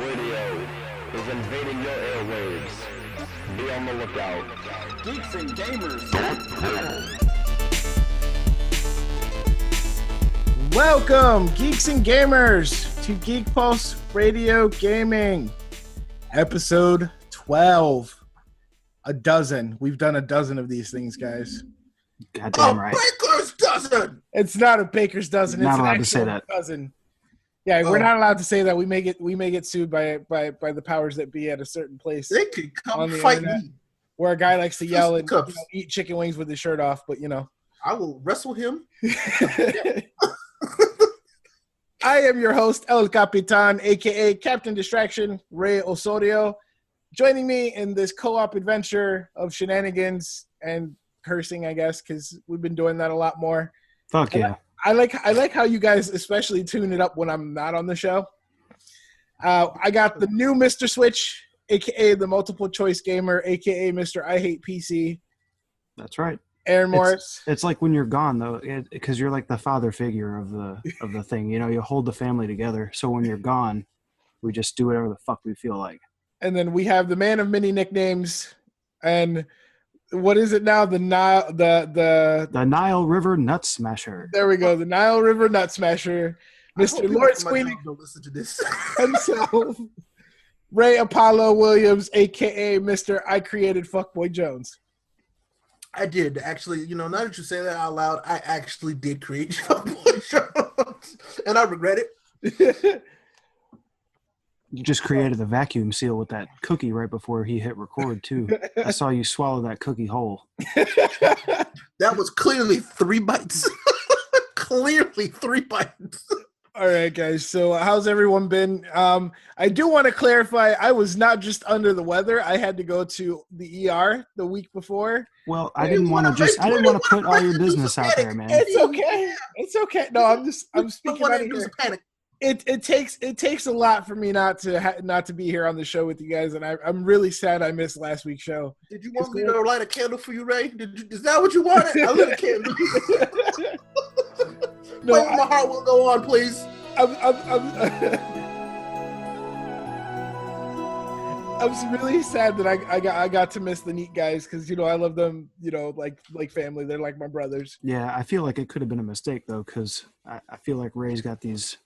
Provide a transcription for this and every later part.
Radio is invading your airwaves. Be on the lookout. Geeks and Gamers. Welcome, Geeks and Gamers, to GeekPulse Radio Gaming, episode 12. A dozen. We've done a dozen of these things, guys. Goddamn right. Baker's dozen. It's not a baker's dozen. You're It's not an allowed to say actual that. dozen. Yeah, we're not allowed to say that. We may get sued by the powers that be at a certain place They could on come the fight internet, me. where a guy likes to yell and Fisticuffs. eat chicken wings with his shirt off. But I will wrestle him. I am your host, El Capitan, a.k.a. Captain Distraction, Ray Osorio. Joining me in this co-op adventure of shenanigans and cursing, I guess, because we've been doing that a lot more. Fuck yeah. I like how you guys especially tune it up when I'm not on the show. I got the new Mr. Switch, a.k.a. the multiple choice gamer, a.k.a. Mr. I Hate PC, That's right. Aaron Morris. It's like when you're gone though, because you're like the father figure of the thing. You know, you hold the family together. So when you're gone, we just do whatever the fuck we feel like. And then we have the man of many nicknames, and what is it now? The Nile River Nut Smasher. There we go. The Nile River Nut Smasher, Mr. Lord Squeenie Don't listen to this. himself, Ray Apollo Williams, a.k.a. Mr. I Created Fuckboy Jones. I did actually. Now that you say that out loud, I actually did create Fuckboy Jones, and I regret it. You just created the vacuum seal with that cookie right before he hit record too. I saw you swallow that cookie whole. That was clearly 3 bites. Clearly 3 bites. All right, guys. So how's everyone been? I do want to clarify, I was not just under the weather. I had to go to the ER the week before. Well, I didn't want to put all your business out there, man. It's okay. It's okay. No, I'm speaking out of here. Panic. It takes a lot for me not to be here on the show with you guys, and I'm really sad I missed last week's show. Did you want me to light a candle for you, Ray? Is that what you wanted? I lit a candle. No, my heart will go on, please. I'm really sad that I got to miss the Neat guys because I love them, like family. They're like my brothers. Yeah, I feel like it could have been a mistake though, because I feel like Ray's got this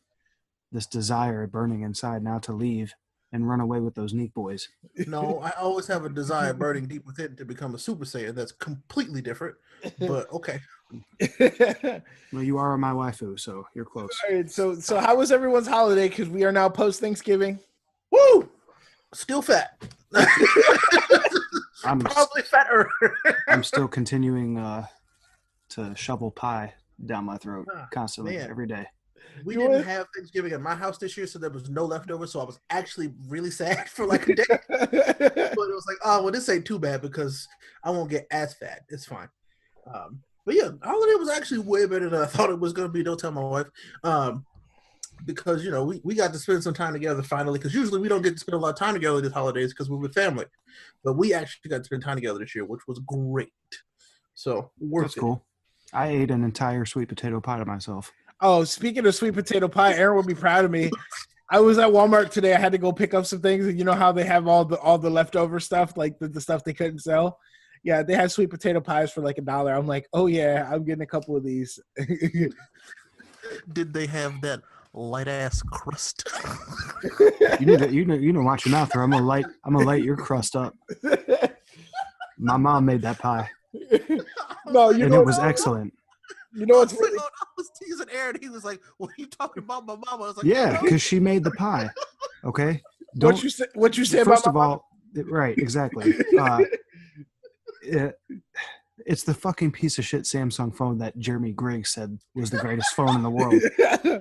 desire burning inside now to leave and run away with those Neat boys. No, I always have a desire burning deep within to become a Super Saiyan. That's completely different, but okay. Well, you are my waifu, so you're close. All right, so how was everyone's holiday? Because we are now post Thanksgiving. Woo! Still fat. I'm Probably fatter. I'm still continuing to shovel pie down my throat constantly every day. We didn't have Thanksgiving at my house this year, so there was no leftovers. So I was actually really sad for like a day. But it was like, oh, well, this ain't too bad because I won't get as fat. It's fine. But yeah, holiday was actually way better than I thought it was going to be. Don't tell my wife. Because, we got to spend some time together finally, because usually we don't get to spend a lot of time together these holidays because we're with family. But we actually got to spend time together this year, which was great. So, That's cool. I ate an entire sweet potato pie to myself. Oh, speaking of sweet potato pie, Aaron would be proud of me. I was at Walmart today. I had to go pick up some things, and you know how they have all the leftover stuff, like the stuff they couldn't sell. Yeah, they had sweet potato pies for like $1. I'm like, oh yeah, I'm getting a couple of these. Did they have that light ass crust? You need to watch your mouth, or I'm gonna light your crust up. My mom made that pie. No, and it was excellent. You know what's really? I was teasing Aaron. He was like, "What are you talking about, my mama?" I was like, Yeah, because she made the pie. Okay. What you say about? First of all, right, exactly. It's the fucking piece of shit Samsung phone that Jeremy Griggs said was the greatest phone in the world,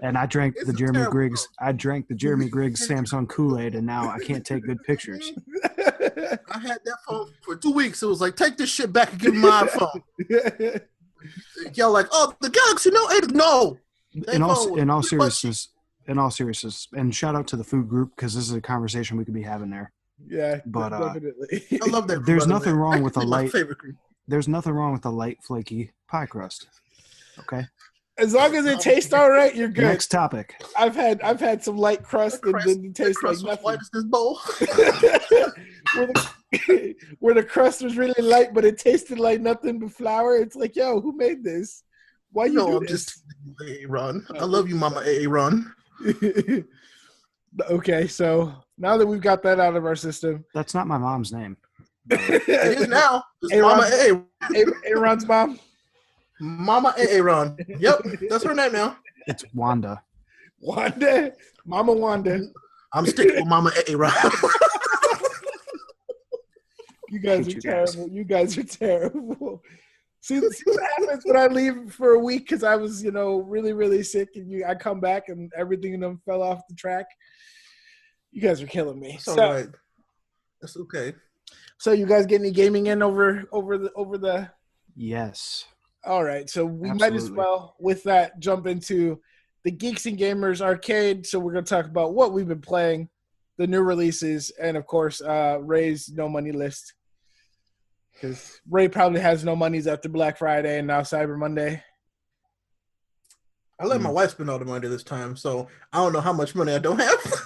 and I drank the Jeremy Griggs Samsung Kool-Aid, and now I can't take good pictures. I had that phone for 2 weeks. It was like, take this shit back and give me my iPhone. Y'all like, oh, the Galaxy Note 8. No. In all seriousness, and shout out to the food group, because this is a conversation we could be having there. Yeah, but definitely. I love that. There's nothing wrong with a light. Favorite group. There's nothing wrong with a light, flaky pie crust. Okay. As long as it tastes all right, you're good. Next topic. I've had some light crust and didn't taste like nothing. White as this bowl. where the crust was really light, but it tasted like nothing but flour. It's like, yo, who made this? Why you do I'm this? just Aaron. I love you, Mama Aaron. Okay, so now that we've got that out of our system, That's not my mom's name. It is now. It's Aaron's- Mama A. Aaron's mom. Mama Aaron. Yep, that's her name now. It's Wanda. Wanda. Mama Wanda. I'm sticking with Mama Aaron. You guys Hate are you guys. terrible. You guys are terrible. See what happens when I leave for a week because I was, really, really sick, and I come back and everything in them fell off the track. You guys are killing me. That's all right. That's okay. So you guys get any gaming in over the? Yes. All right, so we might as Absolutely. well, with that, jump into the Geeks and Gamers arcade. So we're going to talk about what we've been playing, the new releases, and of course, Ray's no money list. Because Ray probably has no monies after Black Friday and now Cyber Monday. I let my wife spend all the money this time, so I don't know how much money I don't have.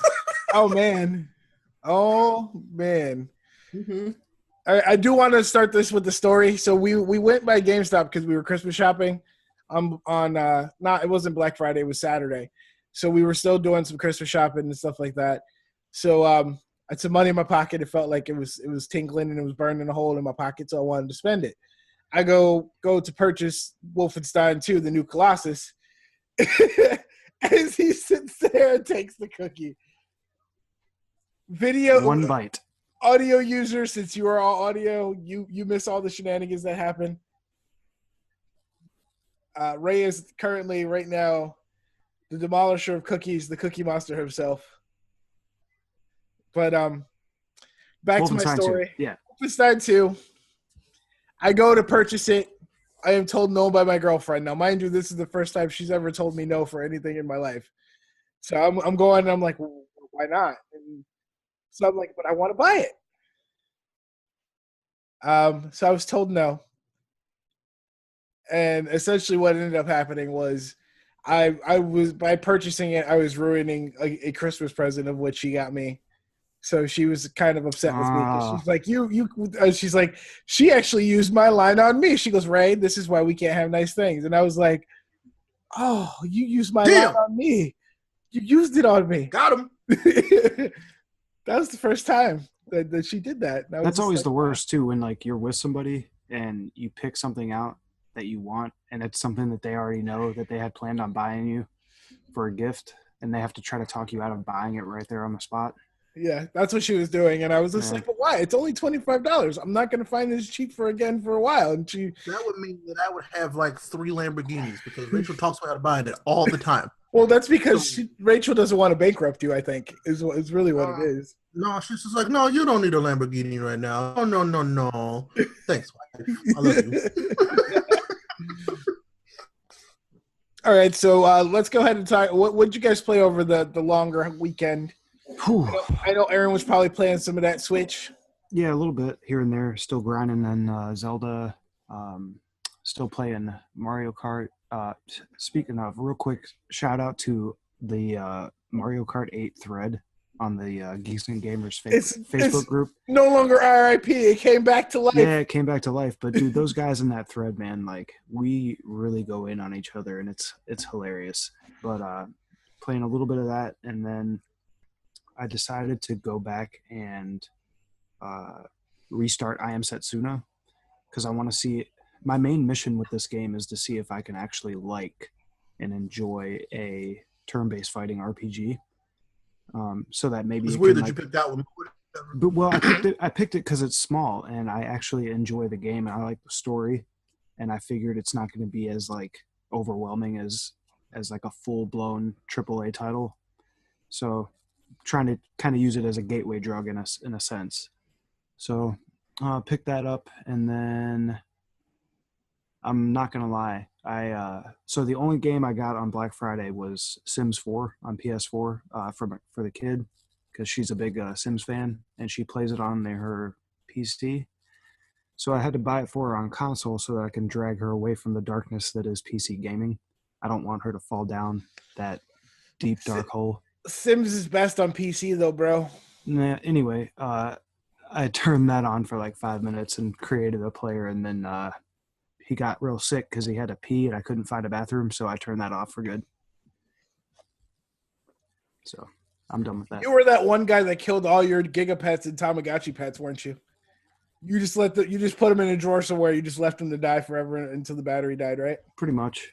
Oh man. Mm-hmm. I do want to start this with the story. So we went by GameStop because we were Christmas shopping. It wasn't Black Friday, it was Saturday. So we were still doing some Christmas shopping and stuff like that. So I had some money in my pocket. It felt like it was tingling and it was burning a hole in my pocket, so I wanted to spend it. I go to purchase Wolfenstein 2, the new Colossus. As he sits there and takes the cookie. One bite. Audio user, since you are all audio, you miss all the shenanigans that happen. Ray is currently right now the demolisher of cookies, the Cookie Monster himself. But back to my Wolfenstein 2. story. Yeah. Wolfenstein 2. I go to purchase it. I am told no by my girlfriend. Now, mind you, this is the first time she's ever told me no for anything in my life. So I'm going and I'm like, well, why not? And so I'm like, but I want to buy it. So I was told no. And essentially what ended up happening was I was, by purchasing it, I was ruining a Christmas present of what she got me. So she was kind of upset with me because she's like, she's like, she actually used my line on me. She goes, Ray, this is why we can't have nice things. And I was like, oh, you used my line on me. You used it on me. Got him. That was the first time that she did that. That's always the worst too, when like you're with somebody and you pick something out that you want and it's something that they already know that they had planned on buying you for a gift, and they have to try to talk you out of buying it right there on the spot. Yeah, that's what she was doing, and I was just like, "But why? It's only $25. I'm not going to find this cheap for a while." And that would mean that I would have like 3 Lamborghinis because Rachel talks about buying it all the time. Well, that's because Rachel doesn't want to bankrupt you. I think is really what it is. No, she's just like, no, you don't need a Lamborghini right now. Oh, no. Thanks, wife. I love you. All right, so let's go ahead and talk. What did you guys play over the longer weekend? I know Aaron was probably playing some of that Switch. Yeah, a little bit here and there. Still grinding on Zelda. Still playing Mario Kart. Speaking of, real quick, shout out to the Mario Kart 8 thread on the Geeks and Gamers Facebook group. No longer RIP. It came back to life. Yeah, it came back to life. But dude, those guys in that thread, man, like we really go in on each other, and it's hilarious. But playing a little bit of that, and then I decided to go back and restart I Am Setsuna because I want to see. My main mission with this game is to see if I can actually like and enjoy a turn-based fighting RPG. So that maybe it's weird that you picked that one. But well, I picked it because it's small and I actually enjoy the game and I like the story, and I figured it's not going to be as like overwhelming as like a full-blown AAA title. So trying to kind of use it as a gateway drug in a sense. So pick that up, and then I'm not gonna lie. So the only game I got on Black Friday was Sims 4 on PS4 for the kid, because she's a big Sims fan and she plays it on her PC. So I had to buy it for her on console so that I can drag her away from the darkness that is PC gaming. I don't want her to fall down that deep, dark hole. Sims is best on PC though, bro. Nah, anyway, I turned that on for like 5 minutes and created a player, and then he got real sick because he had to pee and I couldn't find a bathroom, so I turned that off for good. So I'm done with that. You were that one guy that killed all your Gigapets and Tamagotchi pets, weren't you? You just put them in a drawer somewhere. You just left them to die forever until the battery died, right? Pretty much.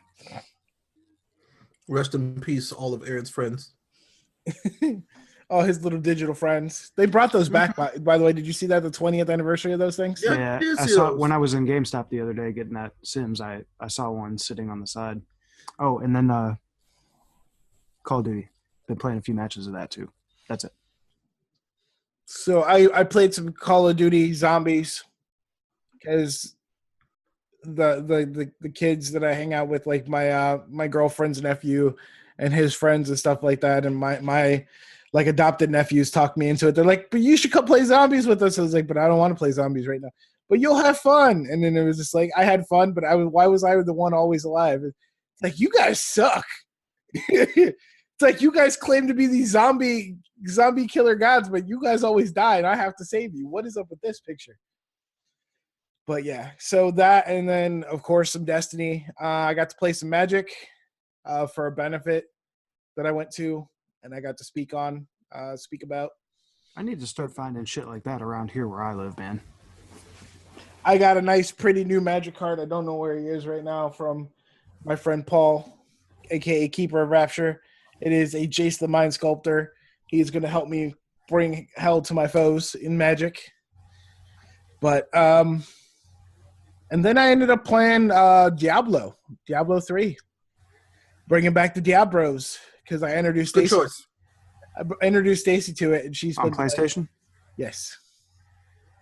Rest in peace, all of Aaron's friends. All his little digital friends. They brought those back, by the way. Did you see that, the 20th anniversary of those things? Yeah, I saw when I was in GameStop the other day getting that Sims, I saw one sitting on the side. Oh, and then Call of Duty. Been playing a few matches of that too. That's it. So I played some Call of Duty Zombies because the kids that I hang out with, like my girlfriend's nephew and his friends and stuff like that, and my like adopted nephews talked me into it. They're like, but you should come play zombies with us. I was like, but I don't want to play zombies right now. But you'll have fun. And then it was just like, I had fun, but why was I the one always alive? It's like, you guys suck. It's like you guys claim to be these zombie killer gods, but you guys always die, and I have to save you. What is up with this picture? But yeah, so that, and then of course some Destiny. I got to play some Magic for a benefit that I went to, and I got to speak about. I need to start finding shit like that around here where I live, man. I got a nice, pretty new Magic card. I don't know where he is right now, from my friend Paul, aka Keeper of Rapture. It is a Jace the Mind Sculptor. He's going to help me bring hell to my foes in Magic. But and then I ended up playing Diablo 3, bringing back the Diablos, because I introduced Good choice. I introduced Stacy to it, and she's on PlayStation. Yes.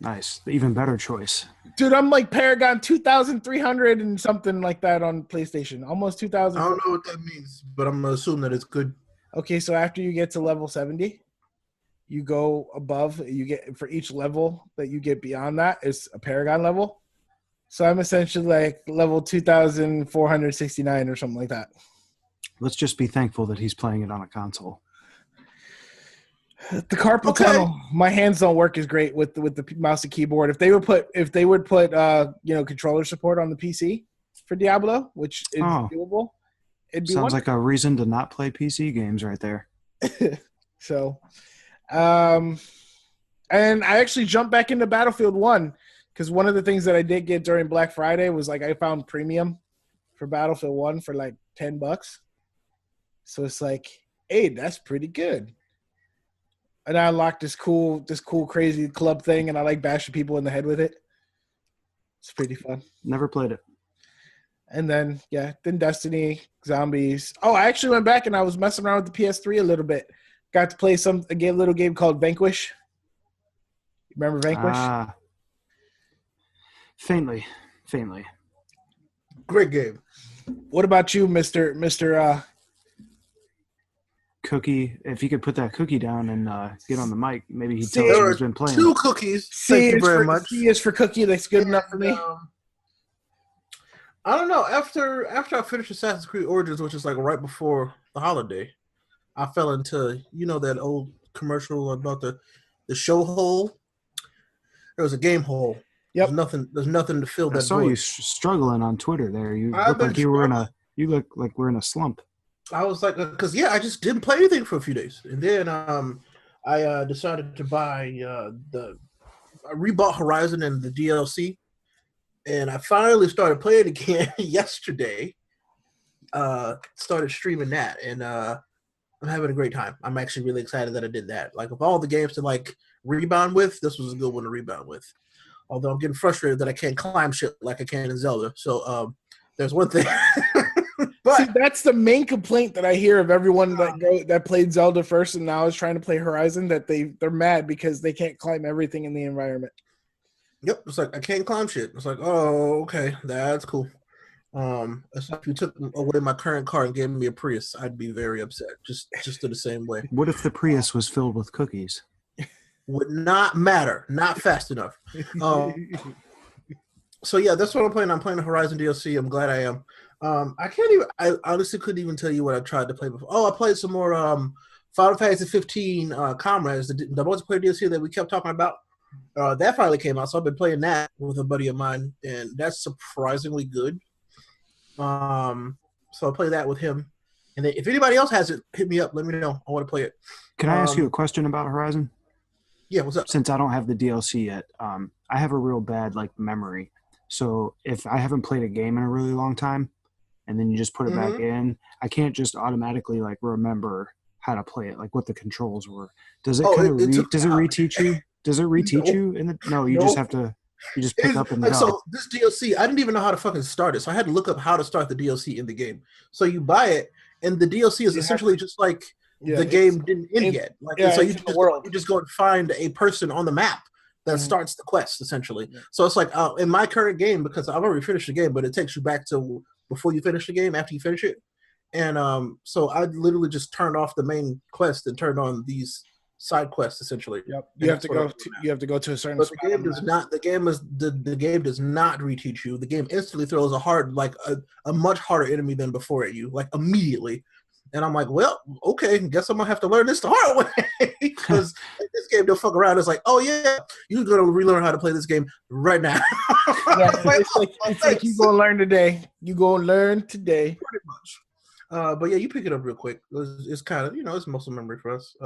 Nice, even better choice, dude. I'm like Paragon 2,300 and something like that on PlayStation, almost 2,000. I don't know what that means, but I'm gonna assume that it's good. Okay, so after you get to level 70, you go above. You get, for each level that you get beyond that is a Paragon level. So I'm essentially like level 2,469 or something like that. Let's just be thankful that he's playing it on a console. The carpal tunnel. My hands don't work as great with the mouse and keyboard. If they would put controller support on the PC for Diablo, which is doable, it'd be sounds like a reason to not play PC games right there. So, and I actually jumped back into Battlefield 1 because one of the things that I did get during Black Friday was like I found premium for Battlefield 1 for like $10. So it's like, hey, that's pretty good. And I unlocked this cool, crazy club thing, and I like bashing people in the head with it. It's pretty fun. Never played it. And then, then Destiny, Zombies. Oh, I actually went back and I was messing around with the PS3 a little bit. Got to play a little game called Vanquish. Remember Vanquish? Faintly. Great game. What about you, Mr. Cookie? If you could put that cookie down and get on the mic, maybe he'd tell us he's been playing. 2 cookies. Thank you very much. C is for cookie. That's good enough for me. I don't know. After I finished Assassin's Creed Origins, which is like right before the holiday, I fell into that old commercial about the show hole. There was a game hole. Yep. There's nothing to fill that. I saw void. you struggling on Twitter there. You look like you look like we're in a slump. I was like, because I just didn't play anything for a few days, and then I decided to buy I rebought Horizon and the DLC, and I finally started playing again yesterday. Started streaming that, and I'm having a great time. I'm actually really excited that I did that. Like, of all the games to like rebound with, this was a good one to rebound with. Although I'm getting frustrated that I can't climb shit like I can in Zelda. So there's one thing. But see, that's the main complaint that I hear of everyone that played Zelda first and now is trying to play Horizon, that they're mad because they can't climb everything in the environment. Yep, it's like I can't climb shit. It's like, oh, okay, that's cool. If you took away my current car and gave me a Prius, I'd be very upset. Just in the same way. What if the Prius was filled with cookies? Would not matter. Not fast enough. So yeah, that's what I'm playing. I'm playing the Horizon DLC. I'm glad I am. I'm having a great time. I'm actually really excited that I did that. Like, of all the games to like rebound with, this was a good one to rebound with. Although I'm getting frustrated that I can't climb shit like I can in Zelda. So there's one thing. I can't even. I honestly couldn't even tell you what I tried to play before. Oh, I played some more Final Fantasy 15 Comrades, the multiplayer DLC that we kept talking about. That finally came out, so I've been playing that with a buddy of mine, and that's surprisingly good. So I play that with him, and if anybody else has it, hit me up. Let me know. I want to play it. Can I ask you a question about Horizon? Yeah, what's up? Since I don't have the DLC yet, I have a real bad memory. So if I haven't played a game in a really long time, and then you just put it back in, I can't just automatically remember how to play it, what the controls were. Does it does it reteach you? Does it reteach you? No, you just have to. You just pick up and go. So this DLC, I didn't even know how to fucking start it, so I had to look up how to start the DLC in the game. So you buy it, and the DLC is essentially just the game didn't end yet. So you just go and find a person on the map that starts the quest essentially. Yeah. So it's in my current game, because I've already finished the game, but it takes you back to before you finish the game, after you finish it, and so I literally just turned off the main quest and turned on these side quests essentially. Yep. You have to go to a certain. But the game does not. The game does not reteach you. The game instantly throws a much harder enemy than before at you, immediately. And I'm like, well, okay, guess I'm gonna have to learn this the hard way, because this game don't fuck around. It's oh yeah, you're gonna relearn how to play this game right now. It's like you gonna learn today. You gonna learn today, pretty much. But yeah, you pick it up real quick. It's kind of it's muscle memory for us.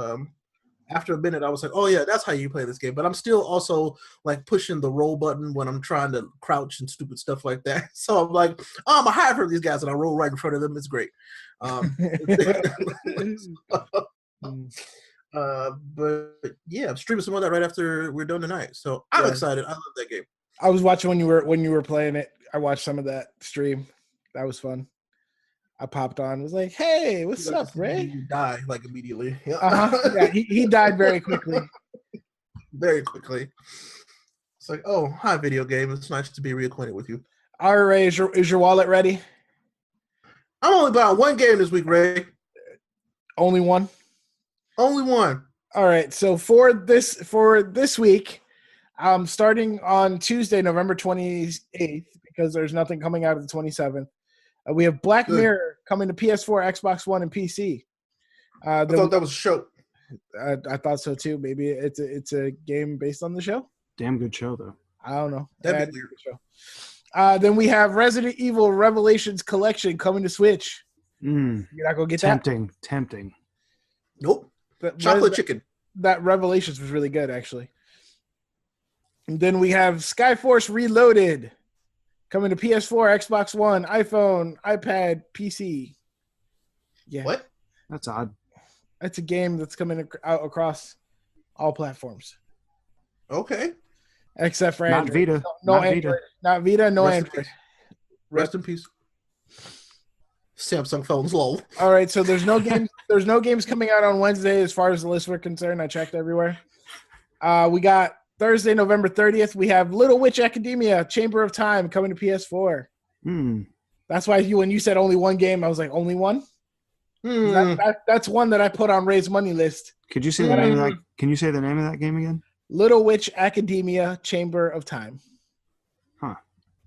After a minute, I was like, oh yeah, that's how you play this game. But I'm still also pushing the roll button when I'm trying to crouch and stupid stuff like that. So I'm like, oh, I'm gonna hide from these guys, and I roll right in front of them. It's great. But yeah, I'm streaming some of that right after we're done tonight. So I'm excited. I love that game. I was watching when you were playing it. I watched some of that stream. That was fun. I popped on. Was like, "Hey, what's up, Ray?" You die immediately. Yeah, he died very quickly. Very quickly. It's oh, hi, video game. It's nice to be reacquainted with you. All right, Ray, is your wallet ready? I'm only buying one game this week, Ray. Only one? Only one. All right. So for this week, starting on Tuesday, November 28th, because there's nothing coming out of the 27th. We have Black Mirror coming to PS4, Xbox One, and PC. I thought that was a show. I thought so too. Maybe it's a game based on the show. Damn good show though. I don't know. That'd be weird. Show. Then we have Resident Evil Revelations Collection coming to Switch. You're not gonna get Tempting. Nope. Chocolate chicken. That Revelations was really good, actually. And then we have Skyforce Reloaded coming to PS4, Xbox One, iPhone, iPad, PC. Yeah. What? That's odd. It's a game that's coming out across all platforms. Okay. Except for not Android. Vita. No not Android. Vita. Not Vita, no Android. Rest in peace. Samsung phones, lol. All right, so there's no games. There's no games coming out on Wednesday as far as the list were concerned. I checked everywhere. We got Thursday, November 30th. We have Little Witch Academia: Chamber of Time coming to PS4. That's why when you said only one game, I was like, only one. That's one that I put on Ray's money list. Could you say the name of that? Can you say the name of that game again? Little Witch Academia: Chamber of Time. Huh.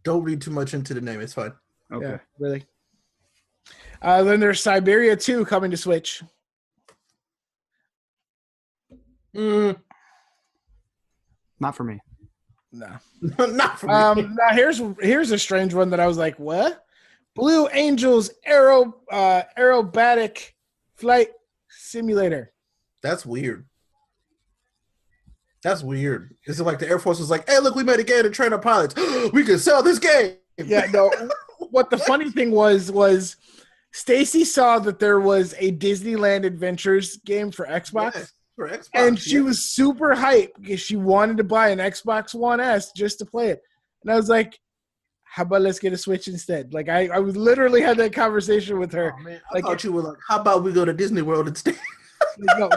Don't read too much into the name. It's fine. Okay. Yeah, really. Then there's Siberia 2 coming to Switch. Not for me. No. Not for me. Now here's a strange one that I was like, what? Blue Angels Aerobatic Flight Simulator. That's weird. Is it like the Air Force was like, hey, look, we made a game to train our pilots. We can sell this game. Yeah, no. What the funny thing was Stacy saw that there was a Disneyland Adventures game for Xbox. Yes, for Xbox. And she was super hyped because she wanted to buy an Xbox One S just to play it. And I was like, how about let's get a Switch instead? Like I was literally had that conversation with her. Oh, man. I thought you were like, how about we go to Disney World instead? No.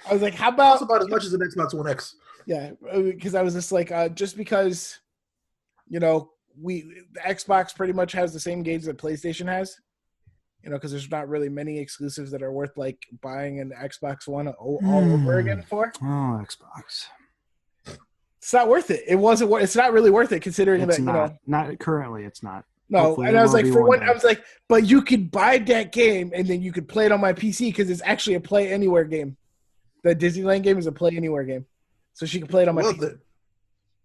I was like, how about that's about as much as an Xbox One X. Yeah, because I was just like, just because, the Xbox pretty much has the same games that PlayStation has, because there's not really many exclusives that are worth like buying an Xbox One all over again for. Oh, Xbox. It's not worth it. It's not really worth it considering it's that not currently. It's not. No, Hopefully and it I was will like, be for one one, day. I was like, but you could buy that game and then you could play it on my PC because it's actually a Play Anywhere game. The Disneyland game is a Play Anywhere game, so she could play it on my Well, PC. then,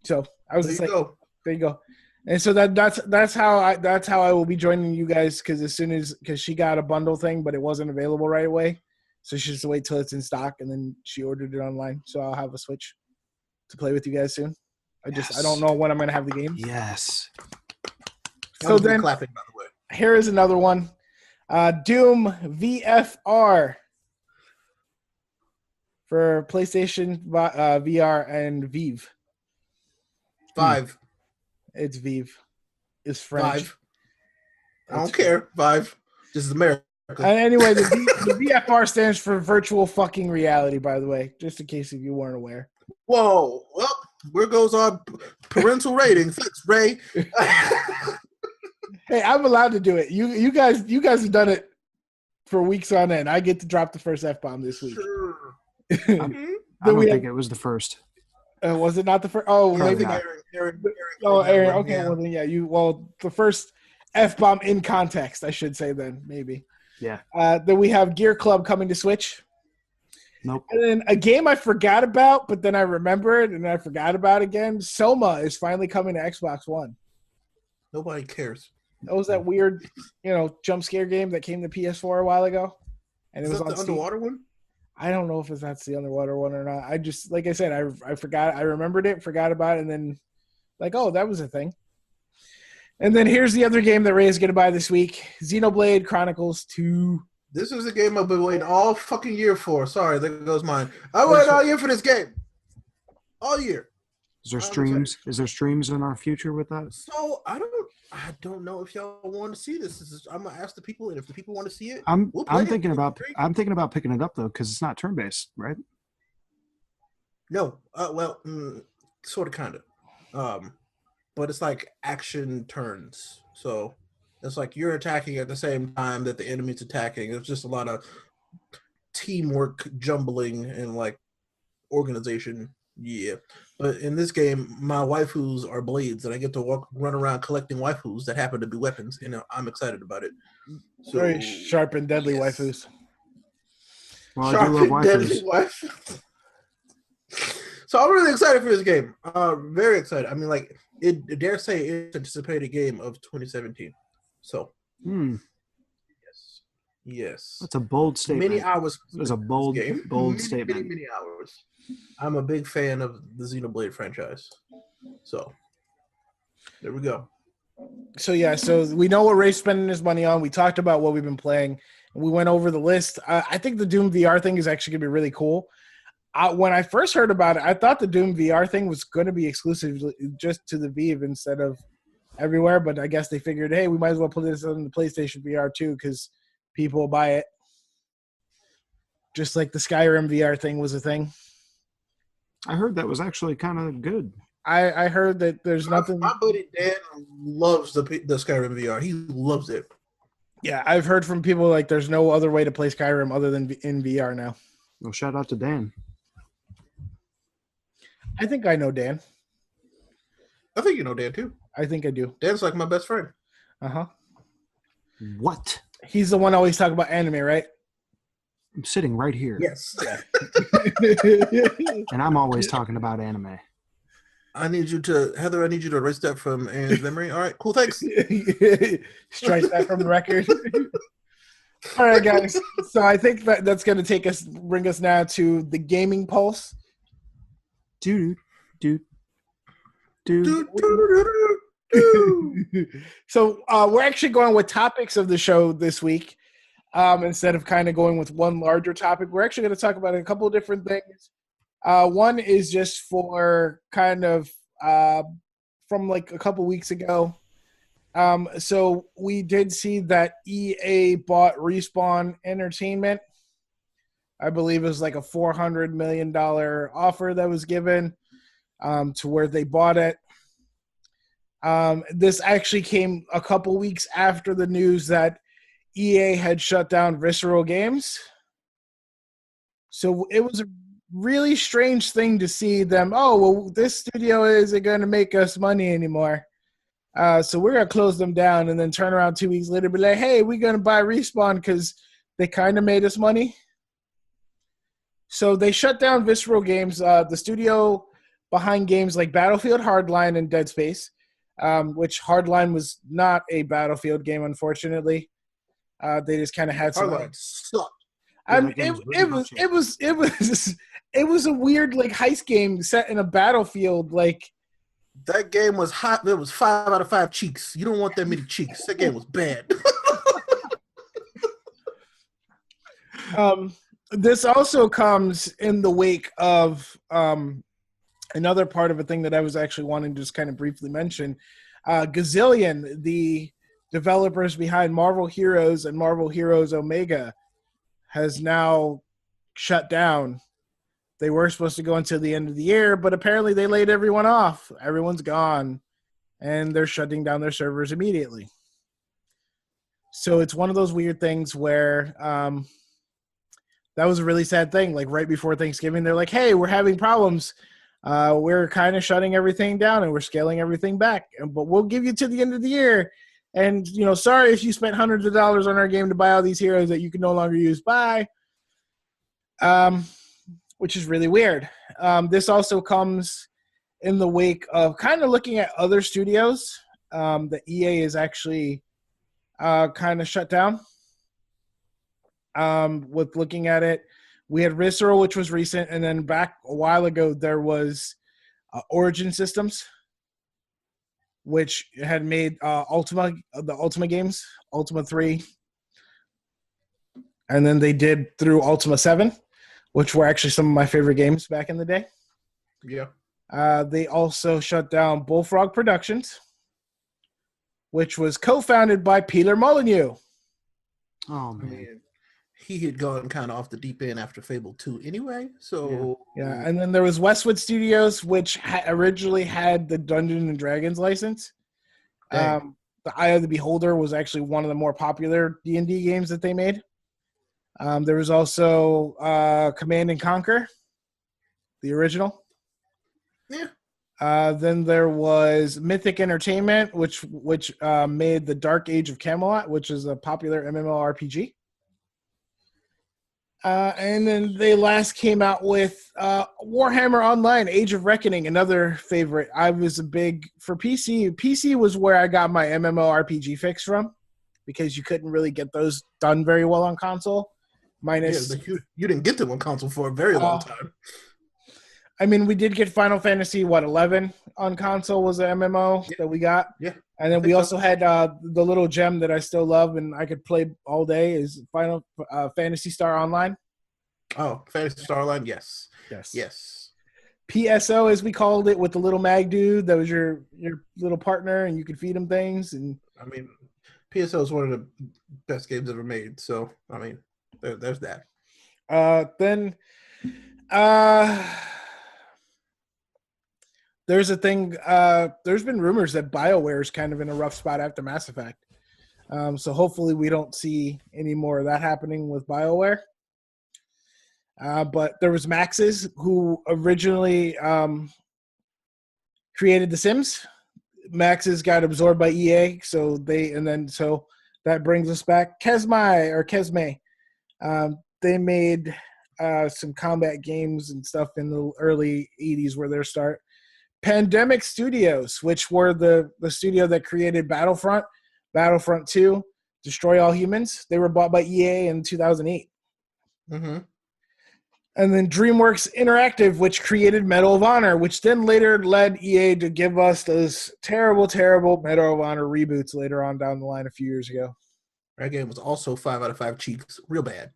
So I was there just you like, go. there you go. And so that's how I will be joining you guys because she got a bundle thing, but it wasn't available right away, so she just wait till it's in stock and then she ordered it online. So I'll have a Switch to play with you guys soon. I don't know when I'm gonna have the game. Yes. That So was me then clapping, by the way. here is another one, Doom VFR for PlayStation VR and Vive. 5. It's Vive. It's French. 5. I don't care. 5. This is America. Anyway, the VFR stands for virtual fucking reality, by the way, just in case if you weren't aware. Whoa. Well, where goes our parental rating? Thanks, Ray. Hey, I'm allowed to do it. You guys have done it for weeks on end. I get to drop the first F-bomb this week. Sure. I don't think it was the first. Was it not the first? Oh, Yeah, I maybe think not. Aaron Oh, Aaron. one, Okay, yeah. well then, yeah. The first F-bomb in context, I should say. Then maybe. Yeah. Then we have Gear Club coming to Switch. Nope. And then a game I forgot about, but then I remembered and I forgot about again. Soma is finally coming to Xbox One. Nobody cares. That was that weird, jump scare game that came to PS4 a while ago, and it Is was that on the Steam. underwater one? I don't know if that's the underwater one or not. I just, like I said, I forgot. I remembered it, forgot about it, and then like, oh, that was a thing. And then here's the other game that Ray is going to buy this week: Xenoblade Chronicles 2. This is a game I've been waiting all fucking year for. Sorry, there goes mine. I waited all year for this game. All year. Is there streams? Is there streams in our future with that? So I don't know if y'all want to see this. I'm gonna ask the people, and if the people want to see it, I'm we'll play thinking it. about picking it up though because it's not turn based, right? No, sort of, kind of, but it's like action turns. So it's like you're attacking at the same time that the enemy's attacking. It's just a lot of teamwork, jumbling, and like organization. Yeah, but in this game, my waifus are blades, and I get to run around collecting waifus that happen to be weapons, and I'm excited about it. So, Very sharp and deadly yes. waifus. Well, Sharp I do love and deadly waifus. waifus. So I'm really excited for this game. Very excited. I mean, like, I dare say it's anticipated game of 2017. So, yes. That's a bold statement. Many hours. That's a bold statement. Many hours. I'm a big fan of the Xenoblade franchise. So, there we go. So yeah, so we know what Ray's spending his money on. We talked about what we've been playing. We went over the list. I think the Doom VR thing is actually going to be really cool. When I first heard about it, I thought the Doom VR thing was going to be exclusive just to the Vive instead of everywhere. But I guess they figured, hey, we might as well put this on the PlayStation VR too because people will buy it. Just like the Skyrim VR thing was a thing. I heard that was actually kind of good. I heard that there's nothing. My buddy Dan loves the Skyrim VR. He loves it. Yeah, I've heard from people like there's no other way to play Skyrim other than in VR now. Well, shout out to Dan. I think I know Dan. I think you know Dan too. I think I do. Dan's like my best friend. Uh-huh. What? He's the one always talking about anime, right? I'm sitting right here. Yes. And I'm always talking about anime. I need you to erase that from Aaron's memory. All right, cool, thanks. Strike that from the record. All right, guys. So I think that's going to bring us now to the Gaming Pulse. Dude. So we're actually going with topics of the show this week. Instead of kind of going with one larger topic, we're actually going to talk about a couple of different things. One is just for kind of from like a couple weeks ago. So we did see that EA bought Respawn Entertainment. I believe it was like a $400 million offer that was given to where they bought it. This actually came a couple weeks after the news that EA had shut down Visceral Games. So it was a really strange thing to see them, oh, well, this studio isn't going to make us money anymore. So we're gonna close them down and then turn around 2 weeks later, and be like, hey, we're gonna buy Respawn because they kind of made us money. So they shut down Visceral Games, the studio behind games like Battlefield Hardline and Dead Space, which Hardline was not a Battlefield game, unfortunately. They just kind of had some. Hardline sucked. It was a weird like heist game set in a battlefield. Like that game was hot. It was 5 out of 5 cheeks. You don't want that many cheeks. That game was bad. This also comes in the wake of another part of a thing that I was actually wanting to just kind of briefly mention. Gazillion, the developers behind Marvel Heroes and Marvel Heroes Omega, has now shut down. They were supposed to go until the end of the year, but apparently they laid everyone off. Everyone's gone, and they're shutting down their servers immediately. So it's one of those weird things where that was a really sad thing. Like right before Thanksgiving, they're like, hey, we're having problems. We're kind of shutting everything down and we're scaling everything back, but we'll give you to the end of the year. And, sorry if you spent hundreds of dollars on our game to buy all these heroes that you can no longer use. Bye. Which is really weird. This also comes in the wake of kind of looking at other studios that EA is actually kind of shut down. With looking at it, we had Visceral, which was recent, and then back a while ago there was Origin Systems, which had made the Ultima games, Ultima 3, and then they did through Ultima 7, which were actually some of my favorite games back in the day. Yeah. They also shut down Bullfrog Productions, which was co-founded by Peter Molyneux. Oh, man. He had gone kind of off the deep end after Fable 2 anyway, so... Yeah, and then there was Westwood Studios, which originally had the Dungeons & Dragons license. The Eye of the Beholder was actually one of the more popular D&D games that they made. There was also Command & Conquer, the original. Yeah. Then there was Mythic Entertainment, which made the Dark Age of Camelot, which is a popular MMORPG. And then they last came out with Warhammer Online, Age of Reckoning, another favorite. I was a big, for PC. PC was where I got my MMORPG fix from, because you couldn't really get those done very well on console. Minus, yeah, but you didn't get them on console for a very long time. I mean, we did get Final Fantasy, 11 on console was the MMO that we got. Yeah. And then we also had the little gem that I still love and I could play all day is Final Fantasy Star Online. Oh, Fantasy Star Online, yes. Yes. PSO, as we called it, with the little mag dude that was your little partner and you could feed him things. And I mean, PSO is one of the best games ever made. So, I mean, there's that. Then there's a thing, there's been rumors that BioWare is kind of in a rough spot after Mass Effect. So hopefully we don't see any more of that happening with BioWare. But there was Maxis, who originally created The Sims. Maxis got absorbed by EA, so that brings us back. Kesme. They made some combat games and stuff in the early 80s were their start. Pandemic Studios, which were the studio that created Battlefront 2, Destroy All Humans. They were bought by EA in 2008. Mm-hmm. And then DreamWorks Interactive, which created Medal of Honor, which then later led EA to give us those terrible, terrible Medal of Honor reboots later on down the line a few years ago. That game was also 5 out of 5 cheeks. Real bad.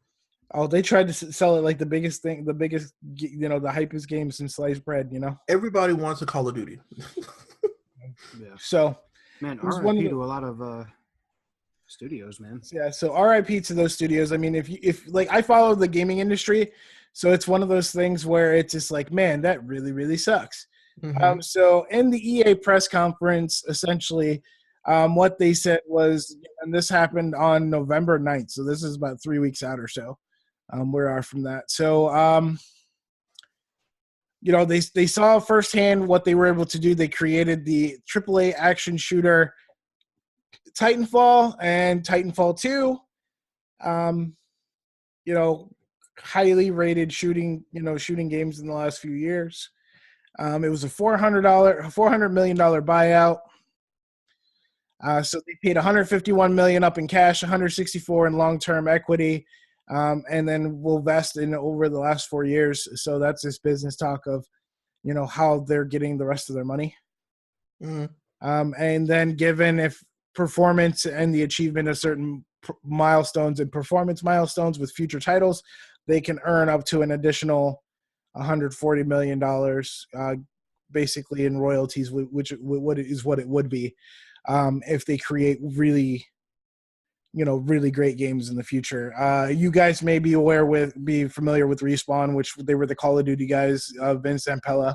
Oh, they tried to sell it like the biggest, the hypest game since sliced bread, Everybody wants a Call of Duty. Yeah. So, man, RIP to a lot of studios, man. Yeah, so RIP to those studios. I mean, if I follow the gaming industry, so it's one of those things where it's just like, man, that really, really sucks. Mm-hmm. So in the EA press conference, essentially, what they said was, and this happened on November 9th, so this is about 3 weeks out or so. We are from that. So they saw firsthand what they were able to do. They created the AAA action shooter Titanfall and Titanfall 2. Highly rated shooting games in the last few years. It was a $400 million buyout. So they paid $151 million up in cash, $164 in long-term equity, and then will vest in over the last 4 years. So that's this business talk of, how they're getting the rest of their money. Mm-hmm. And then given if performance and the achievement of certain milestones and performance milestones with future titles, they can earn up to an additional $140 million, basically in royalties, which is what it would be if they create really great games in the future. You guys may be familiar with Respawn, which they were the Call of Duty guys. Vince Zampella,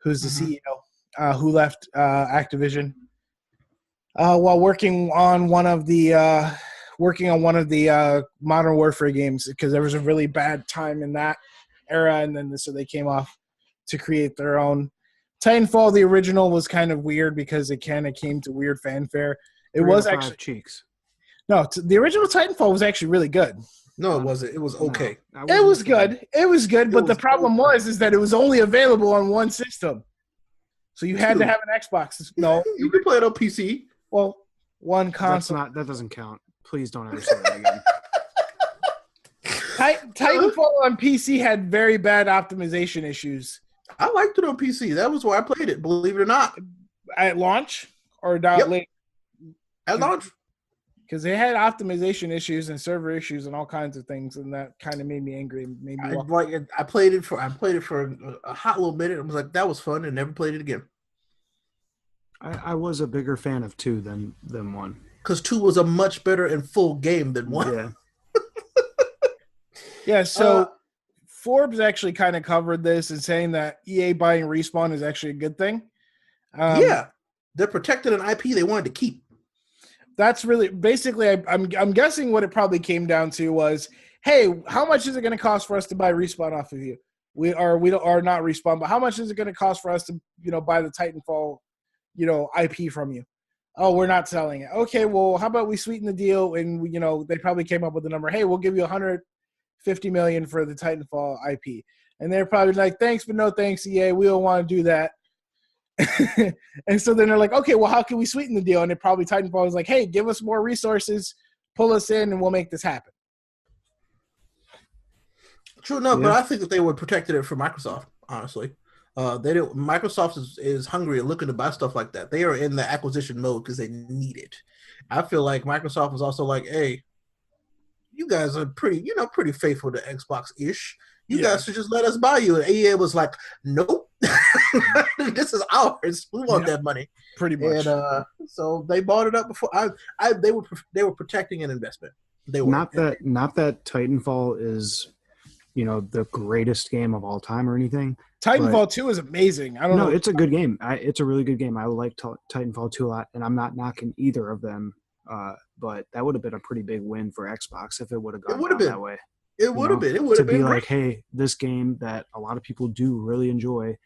who's the CEO, who left Activision while working on one of the Modern Warfare games, because there was a really bad time in that era, and then so they came off to create their own. Titanfall, the original, was kind of weird because it kind of came to weird fanfare. It was actually cheeks. No, the original Titanfall was actually really good. No, it wasn't. It was okay. No, it was good. It was good, but the problem is that it was only available on one system, so you had to have an Xbox. No, you can play it on PC. Well, one console. That doesn't count. Please don't ever say that again. Titanfall on PC had very bad optimization issues. I liked it on PC. That was where I played it, believe it or not. At launch or down late? At launch. Because they had optimization issues and server issues and all kinds of things, and that kind of made me angry. I played it for a hot little minute. I was like, that was fun, and never played it again. I was a bigger fan of 2 than 1. Because 2 was a much better and full game than 1. Yeah. Yeah, so Forbes actually kind of covered this and saying that EA buying Respawn is actually a good thing. Yeah, they're protecting an IP they wanted to keep. That's really basically. I'm guessing what it probably came down to was, hey, how much is it going to cost for us to buy Respawn off of you? We are not Respawn, but how much is it going to cost for us to buy the Titanfall IP from you? Oh, we're not selling it. Okay, well, how about we sweeten the deal? And they probably came up with the number. Hey, we'll give you $150 million for the Titanfall IP. And they're probably like, thanks, but no thanks, EA. We don't want to do that. And so then they're like, okay, well, how can we sweeten the deal? And it probably Titanfall was like, hey, give us more resources, pull us in, and we'll make this happen. True enough, but I think that they would protected it for Microsoft, honestly. Microsoft is hungry and looking to buy stuff like that. They are in the acquisition mode because they need it. I feel like Microsoft was also like, hey, you guys are pretty faithful to Xbox-ish. You guys should just let us buy you. And EA was like, nope. This is ours. We want that money. Pretty much. And so they bought it up before. They were protecting an investment. They were not that Titanfall is the greatest game of all time or anything. Titanfall 2 is amazing. I don't know. It's a good game. It's a really good game. I like Titanfall 2 a lot, and I'm not knocking either of them. But that would have been a pretty big win for Xbox if it would have gone that way. It would have been. It would have been like, hey, this game that a lot of people do really enjoy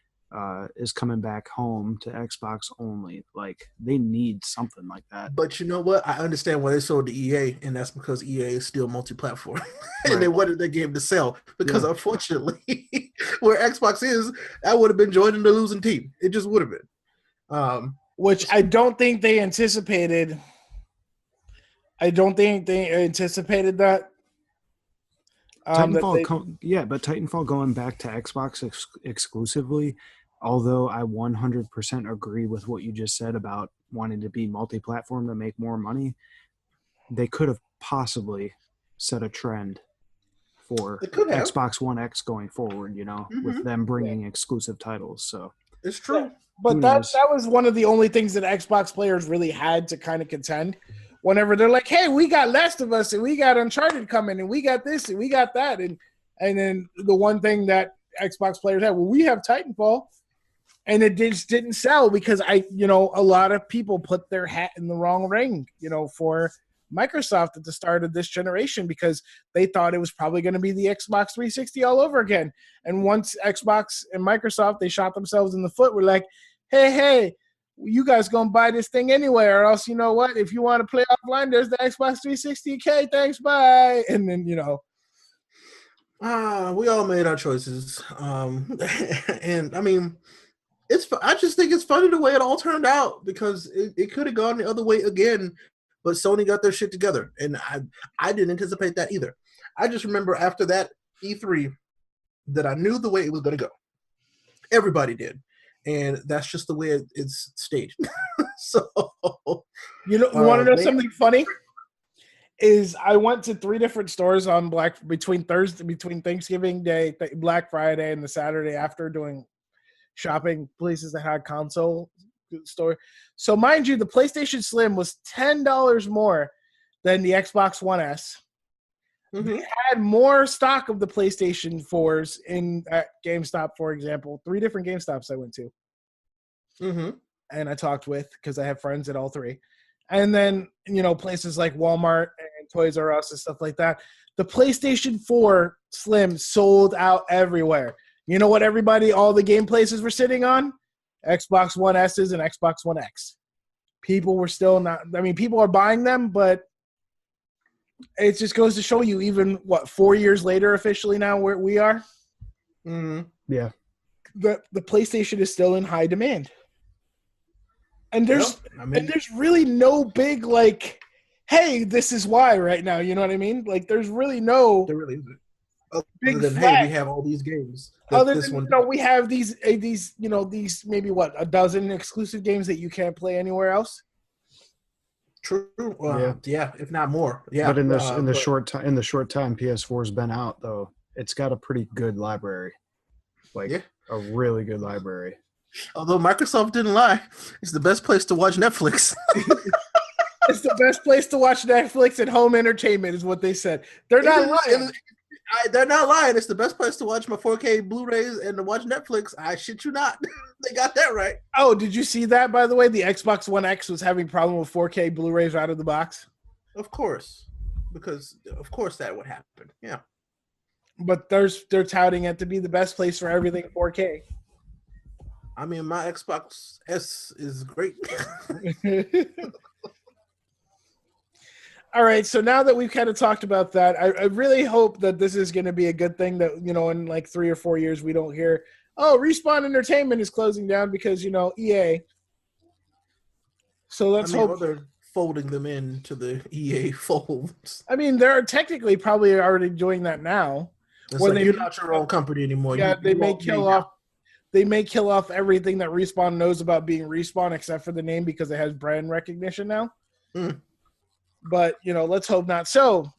is coming back home to Xbox only. Like, they need something like that. But you know what? I understand why they sold to EA, and that's because EA is still multi-platform, and they wanted their game to sell. Because unfortunately, where Xbox is, that would have been joining the losing team. It just would have been. Which I don't think they anticipated. I don't think they anticipated that. But Titanfall going back to Xbox exclusively, although I 100% agree with what you just said about wanting to be multi-platform to make more money, they could have possibly set a trend for Xbox One X going forward, with them bringing exclusive titles. So it's true. But that was one of the only things that Xbox players really had to kind of contend. Whenever they're like, hey, we got Last of Us and we got Uncharted coming and we got this and we got that. And then the one thing that Xbox players had, well, we have Titanfall. And it just didn't sell because a lot of people put their hat in the wrong ring, for Microsoft at the start of this generation because they thought it was probably going to be the Xbox 360 all over again. And once Xbox and Microsoft, they shot themselves in the foot. We're like, hey, you guys going to buy this thing anyway, or else, you know what? If you want to play offline, there's the Xbox 360. Okay, thanks, bye. And then, we all made our choices. And I mean, I just think it's funny the way it all turned out because it could have gone the other way again, but Sony got their shit together. And I didn't anticipate that either. I just remember after that E3 that I knew the way it was going to go. Everybody did. And that's just the way it's staged. So, you want to know something funny? Is I went to 3 different stores on between Thanksgiving Day, Black Friday, and the Saturday after doing shopping places that had console store. So mind you, the PlayStation Slim was $10 more than the Xbox One S. Mm-hmm. They had more stock of the PlayStation 4s at GameStop, for example. 3 different GameStops I went to. Mm-hmm. And I talked with because I have friends at all 3. And then, places like Walmart and Toys R Us and stuff like that. The PlayStation 4 Slim sold out everywhere. You know what all the game places were sitting on? Xbox One S's and Xbox One X. People were still not – people are buying them, but it just goes to show you even, 4 years later officially now where we are? Mm-hmm. Yeah. The PlayStation is still in high demand. And there's really no big hey, this is why right now. You know what I mean? There's really no. There really isn't. Big other than flag. Hey, we have all these games. Other than we have these maybe a dozen exclusive games that you can't play anywhere else. True. Yeah, if not more. Yeah. But in the short time PS4's been out though, it's got a pretty good library. A really good library. Although Microsoft didn't lie, it's the best place to watch Netflix. It's the best place to watch Netflix and home entertainment is what they said. They're not lying. They're not lying. It's the best place to watch my 4K Blu-rays and to watch Netflix. I shit you not. They got that right. Oh, did you see that, by the way? The Xbox One X was having problem with 4K Blu-rays out of the box. Of course. Because, of course, that would happen. Yeah. But they're touting it to be the best place for everything 4K. My Xbox S is great. All right, so now that we've kind of talked about that, I really hope that this is going to be a good thing that, in 3 or 4 years we don't hear, Respawn Entertainment is closing down because, EA. So let's hope. They're folding them into the EA folds. They're technically probably already doing that now. You're not your own company anymore. Yeah, they may kill off everything that Respawn knows about being Respawn except for the name because it has brand recognition now. Mm. But, let's hope not. So,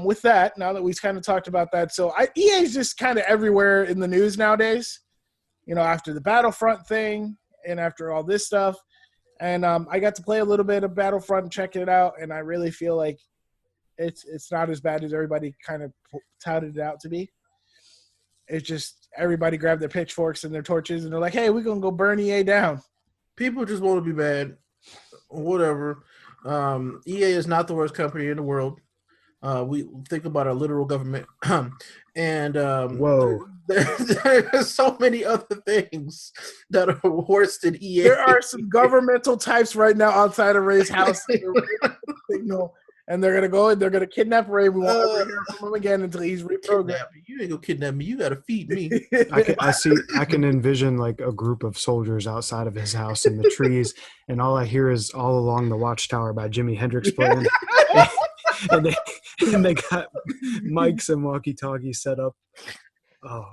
with that, now that we've kind of talked about that, EA is just kind of everywhere in the news nowadays, after the Battlefront thing and after all this stuff. And I got to play a little bit of Battlefront and check it out, and I really feel like it's not as bad as everybody kind of touted it out to be. It's just everybody grabbed their pitchforks and their torches, and they're like, hey, we're going to go burn EA down. People just want to be bad. Whatever. EA is not the worst company in the world. We think about our literal government. And whoa, there's so many other things that are worse than EA. There are some governmental types right now outside of Ray's house. And they're gonna go and they're gonna kidnap Ray. We won't ever hear from him again until he's reprogrammed. You ain't gonna kidnap me. You gotta feed me. I can envision a group of soldiers outside of his house in the trees, and all I hear is "All Along the Watchtower" by Jimi Hendrix playing. and they got mics and walkie-talkies set up. Oh,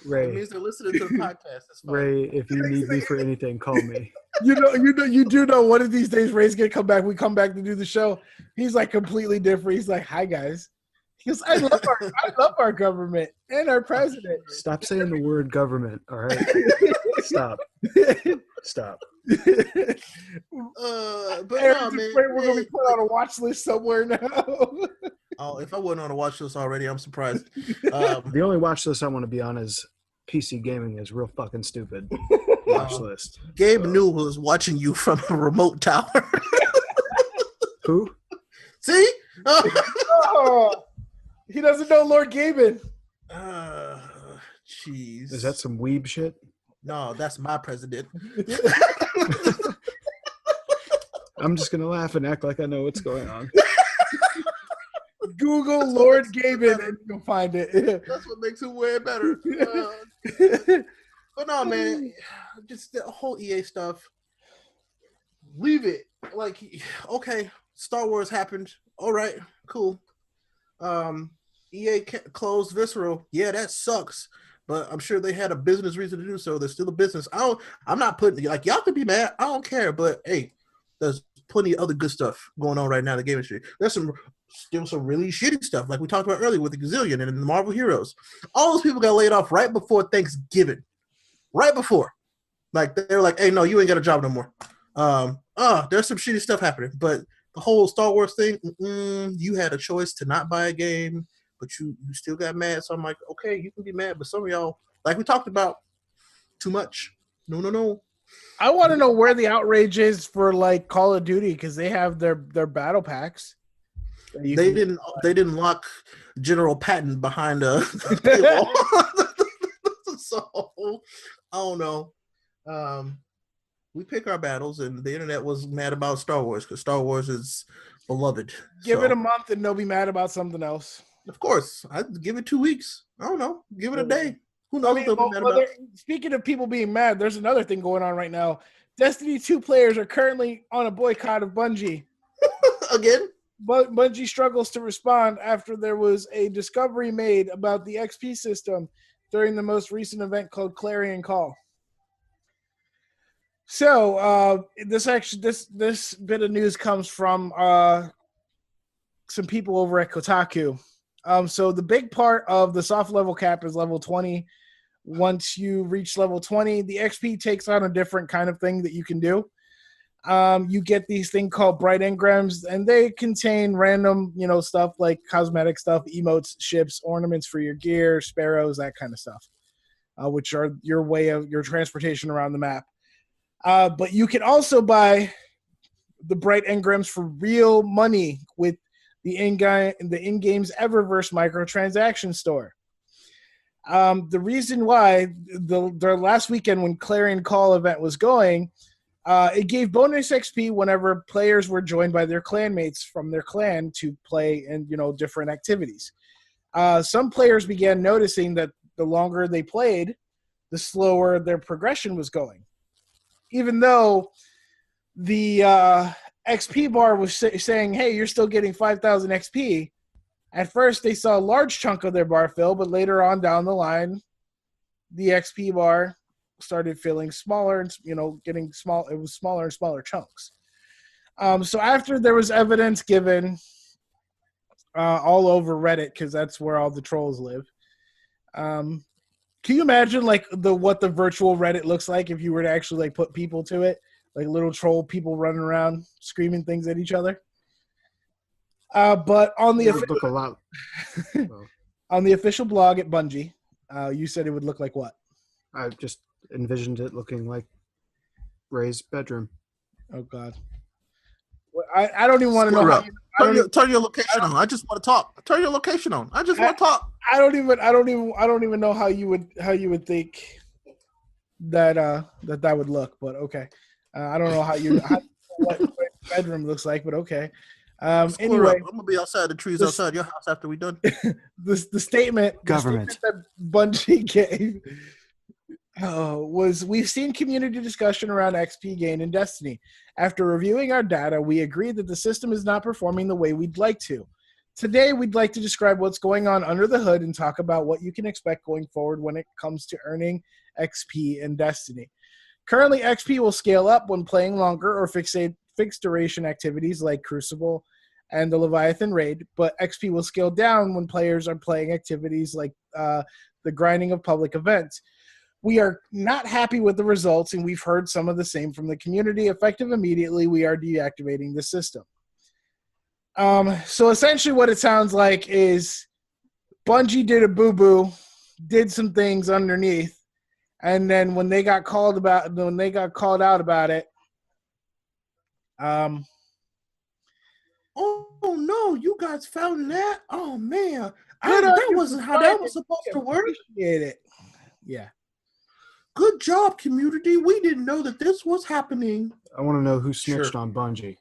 Ray. It means they're listening to the podcast. Ray, if you need me for anything, call me. You do know one of these days Ray's gonna come back. We come back to do the show. He's completely different. He's like, "Hi guys." He goes, "I love our government and our president." Stop saying the word government. All right. Stop. But Aaron's man, we're gonna be put on a watch list somewhere now. Oh, if I wasn't on a watch list already, I'm surprised. The only watch list I want to be on is PC gaming is real fucking stupid. Watch list. Gabe Newell was watching you from a remote tower. Who? See? Oh, he doesn't know Lord Gaben. Jeez. Is that some weeb shit? No, that's my president. I'm just gonna laugh and act like I know what's going on. Google Lord Gaben and you'll find it. That's what makes it way better. But no, man, just the whole EA stuff. Leave it. Like, okay, Star Wars happened. All right, cool. EA closed Visceral. Yeah, that sucks. But I'm sure they had a business reason to do so. There's still a business. I'm not putting like y'all could be mad. I don't care. But hey, there's plenty of other good stuff going on right now in the game industry. There's still some really shitty stuff, like we talked about earlier with the Gazillion and the Marvel Heroes. All those people got laid off right before Thanksgiving. Right before. Like they were like, hey, no, you ain't got a job no more. There's some shitty stuff happening. But the whole Star Wars thing, you had a choice to not buy a game, but you still got mad. So I'm like, okay, you can be mad, but some of y'all, like we talked about, too much. No. I want to know where the outrage is for like Call of Duty because they have their battle packs. They didn't lock General Patton behind a paywall. So I don't know. We pick our battles, and the internet was mad about Star Wars because Star Wars is beloved. Give it a month and they'll be mad about something else. Of course, I'd give it 2 weeks. I don't know. Give it a day. Who knows what they'll be mad about? Speaking of people being mad, there's another thing going on right now. Destiny 2 players are currently on a boycott of Bungie. Again? But Bungie struggles to respond after there was a discovery made about the XP system during the most recent event called Clarion Call. So this bit of news comes from some people over at Kotaku. So the big part of the soft level cap is level 20. Once you reach level 20, the XP takes on a different kind of thing that you can do. You get these things called bright engrams, and they contain random, stuff like cosmetic stuff, emotes, ships, ornaments for your gear, sparrows, that kind of stuff, which are your way of your transportation around the map. But you can also buy the bright engrams for real money with the in-game's Eververse microtransaction store. The reason why the last weekend when Clarion Call event was going, it gave bonus XP whenever players were joined by their clanmates from their clan to play in different activities. Some players began noticing that the longer they played, the slower their progression was going. Even though the XP bar was saying, hey, you're still getting 5,000 XP, at first they saw a large chunk of their bar fill, but later on down the line, the XP bar started feeling smaller and, getting small. It was smaller and smaller chunks. So after there was evidence given all over Reddit, because that's where all the trolls live, can you imagine what the virtual Reddit looks like if you were to actually put people to it, like little troll people running around screaming things at each other? But on the look a lot. On the official blog at Bungie, you said it would look like what? I just envisioned it looking like Ray's bedroom. Oh God. I don't even want to know how turn your location on. I just want to talk. Turn your location on. I just want to talk. I don't even know how you would think that that would look, but okay. I don't know what bedroom looks like, but okay. Anyway, I'm gonna be outside the trees outside your house after we done. The statement government that Bungie gave was, we've seen community discussion around XP gain in Destiny. After reviewing our data, we agree that the system is not performing the way we'd like to. Today, we'd like to describe what's going on under the hood and talk about what you can expect going forward when it comes to earning XP in Destiny. Currently, XP will scale up when playing longer or fixed duration activities like Crucible and the Leviathan Raid, but XP will scale down when players are playing activities like the grinding of public events. We are not happy with the results, and we've heard some of the same from the community. Effective immediately, we are deactivating the system. So essentially what it sounds like is Bungie did a boo-boo, did some things underneath, and then when they got called out about it, oh no, "Oh, you guys found that? Oh man, Good on that you wasn't for how that finding was it. supposed to We work. appreciate it. Yeah. Good job, community. We didn't know that this was happening." I want to know who snitched Sure. on Bungie.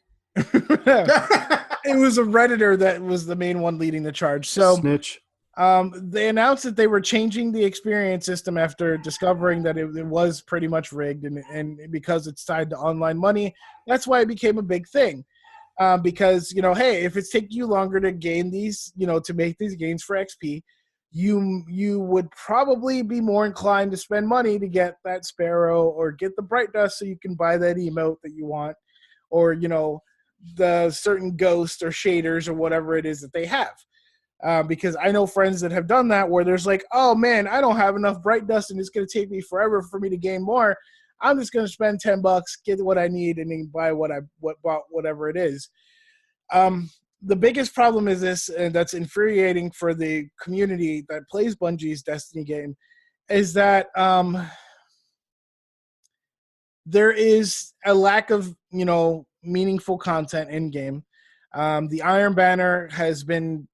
It was a Redditor that was the main one leading the charge. So Snitch. they announced that they were changing the experience system after discovering that it was pretty much rigged, and because it's tied to online money, that's why it became a big thing. Because, hey, if it's taking you longer to gain these, to make these gains for XP, you would probably be more inclined to spend money to get that Sparrow or get the Bright Dust so you can buy that emote that you want, or, the certain ghost or shaders or whatever it is that they have. Because I know friends that have done that where there's like, oh man, I don't have enough Bright Dust and it's going to take me forever for me to gain more. I'm just going to spend $10, get what I need, and then buy whatever it is. The biggest problem is this, and that's infuriating for the community that plays Bungie's Destiny game, is that there is a lack of, meaningful content in game. The Iron Banner has been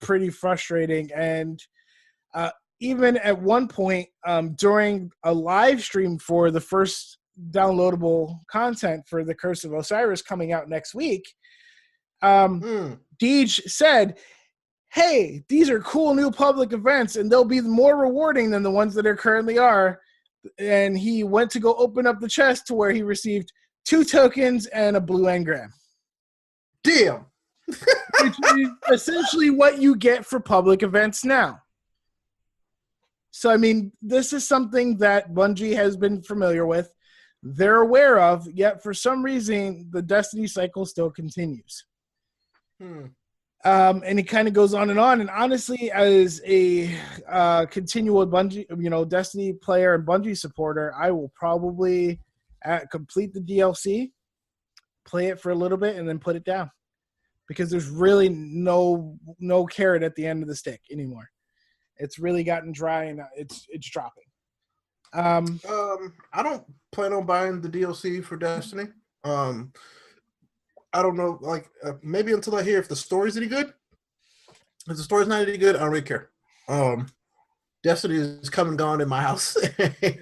pretty frustrating, and even at one point during a live stream for the first downloadable content for the Curse of Osiris coming out next week, Deej said, hey, these are cool new public events and they'll be more rewarding than the ones that are currently are. And he went to go open up the chest to where he received 2 tokens and a blue engram. Damn. Which is essentially what you get for public events now. So, I mean, this is something that Bungie has been familiar with. They're aware of, yet for some reason, the Destiny cycle still continues. And it kind of goes on. And honestly, as a continual Bungie, Destiny player and Bungie supporter, I will probably complete the DLC, play it for a little bit, and then put it down. Because there's really no carrot at the end of the stick anymore. It's really gotten dry and it's dropping. I don't plan on buying the DLC for Destiny. I don't know, maybe until I hear if the story's any good. If the story's not any good, I don't really care. Destiny is come and gone in my house,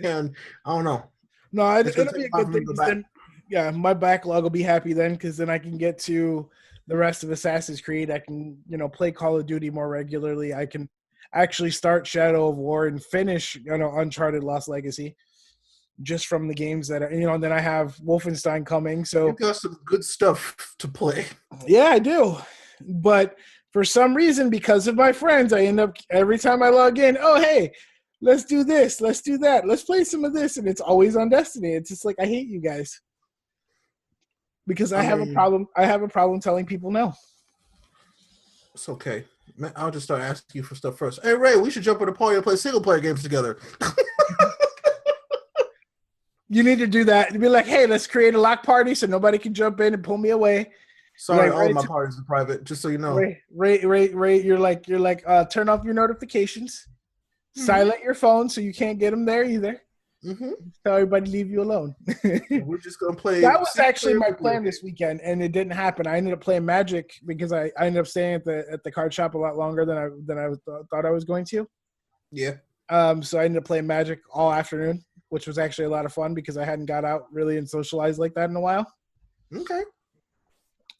and I don't know. No, it'll be a good thing. Then, yeah, my backlog will be happy then, because then I can get to the rest of Assassin's Creed. I can, play Call of Duty more regularly. I can actually start Shadow of War and finish, Uncharted Lost Legacy, just from the games that are, and then I have Wolfenstein coming. So you got some good stuff to play. Yeah, I do. But for some reason, because of my friends, I end up every time I log in, oh hey, let's do this, let's do that, let's play some of this, and it's always on Destiny. It's just like, I hate you guys. Because I have a problem. I have a problem telling people no. It's okay. Man, I'll just start asking you for stuff first. Hey Ray, we should jump in a party and play single player games together. You need to do that. And be like, hey, let's create a lock party so nobody can jump in and pull me away. Sorry, all my parties are private, just so you know. Ray, you're like, turn off your notifications, silent your phone so you can't get them there either. Tell everybody leave you alone. We're just gonna play. That was actually my plan this weekend, and it didn't happen. I ended up playing Magic because I ended up staying at the card shop a lot longer than I thought I was going to. Yeah. So I ended up playing Magic all afternoon, which was actually a lot of fun because I hadn't got out really and socialized like that in a while. Okay.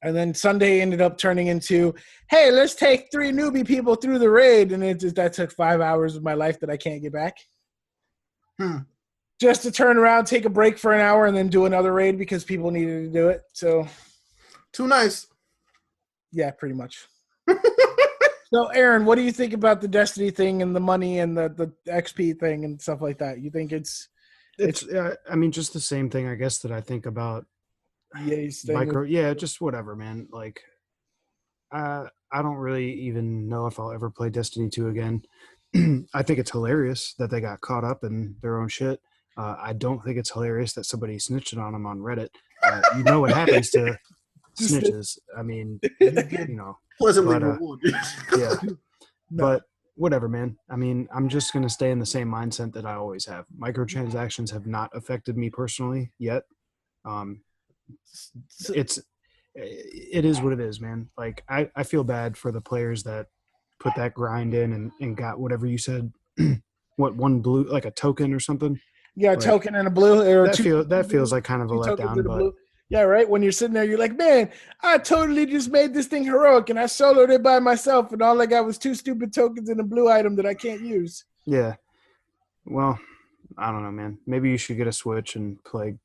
And then Sunday ended up turning into, hey, let's take 3 newbie people through the raid, and that took 5 hours of my life that I can't get back. Just to turn around, take a break for an hour, and then do another raid because people needed to do it. So, too nice. Yeah, pretty much. So, Aaron, what do you think about the Destiny thing and the money and the XP thing and stuff like that? You think it's I mean, just the same thing, I guess, that I think about just whatever, man. Like, I don't really even know if I'll ever play Destiny 2 again. I think it's hilarious that they got caught up in their own shit. I don't think it's hilarious that somebody snitched on them on Reddit. You know what happens to snitches. I mean, pleasantly rewarded. Yeah. But whatever, man. I mean, I'm just going to stay in the same mindset that I always have. Microtransactions have not affected me personally yet. It's it is what it is, man. Like I feel bad for the players that put that grind in and got whatever you said. What, one blue, like a token or something? Yeah, a Like, token and a blue, or that feels like kind of a two tokens letdown, and a but blue. Yeah, right. When you're sitting there, you're like, man, I totally just made this thing heroic, and I soloed it by myself, and all I got was 2 stupid tokens and a blue item that I can't use. yeah. Well, I don't know, man. Maybe you should get a Switch and play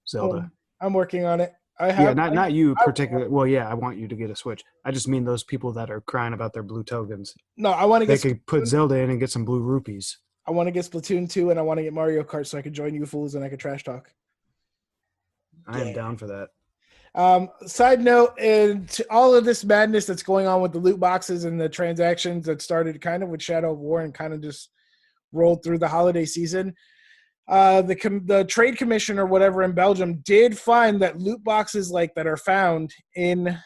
Zelda. I'm working on it. Yeah, not you particularly. Well, yeah, I want you to get a Switch. I just mean those people that are crying about their blue tokens. No, I want to They get. could put Zelda in and get some blue rupees. I want to get Splatoon 2, and I want to get Mario Kart so I can join you fools and I can trash talk. I am down for that. Side note, and to all of this madness that's going on with the loot boxes and the transactions that started kind of with Shadow of War and kind of just rolled through the holiday season, the trade commission or whatever in Belgium did find that loot boxes like that are found in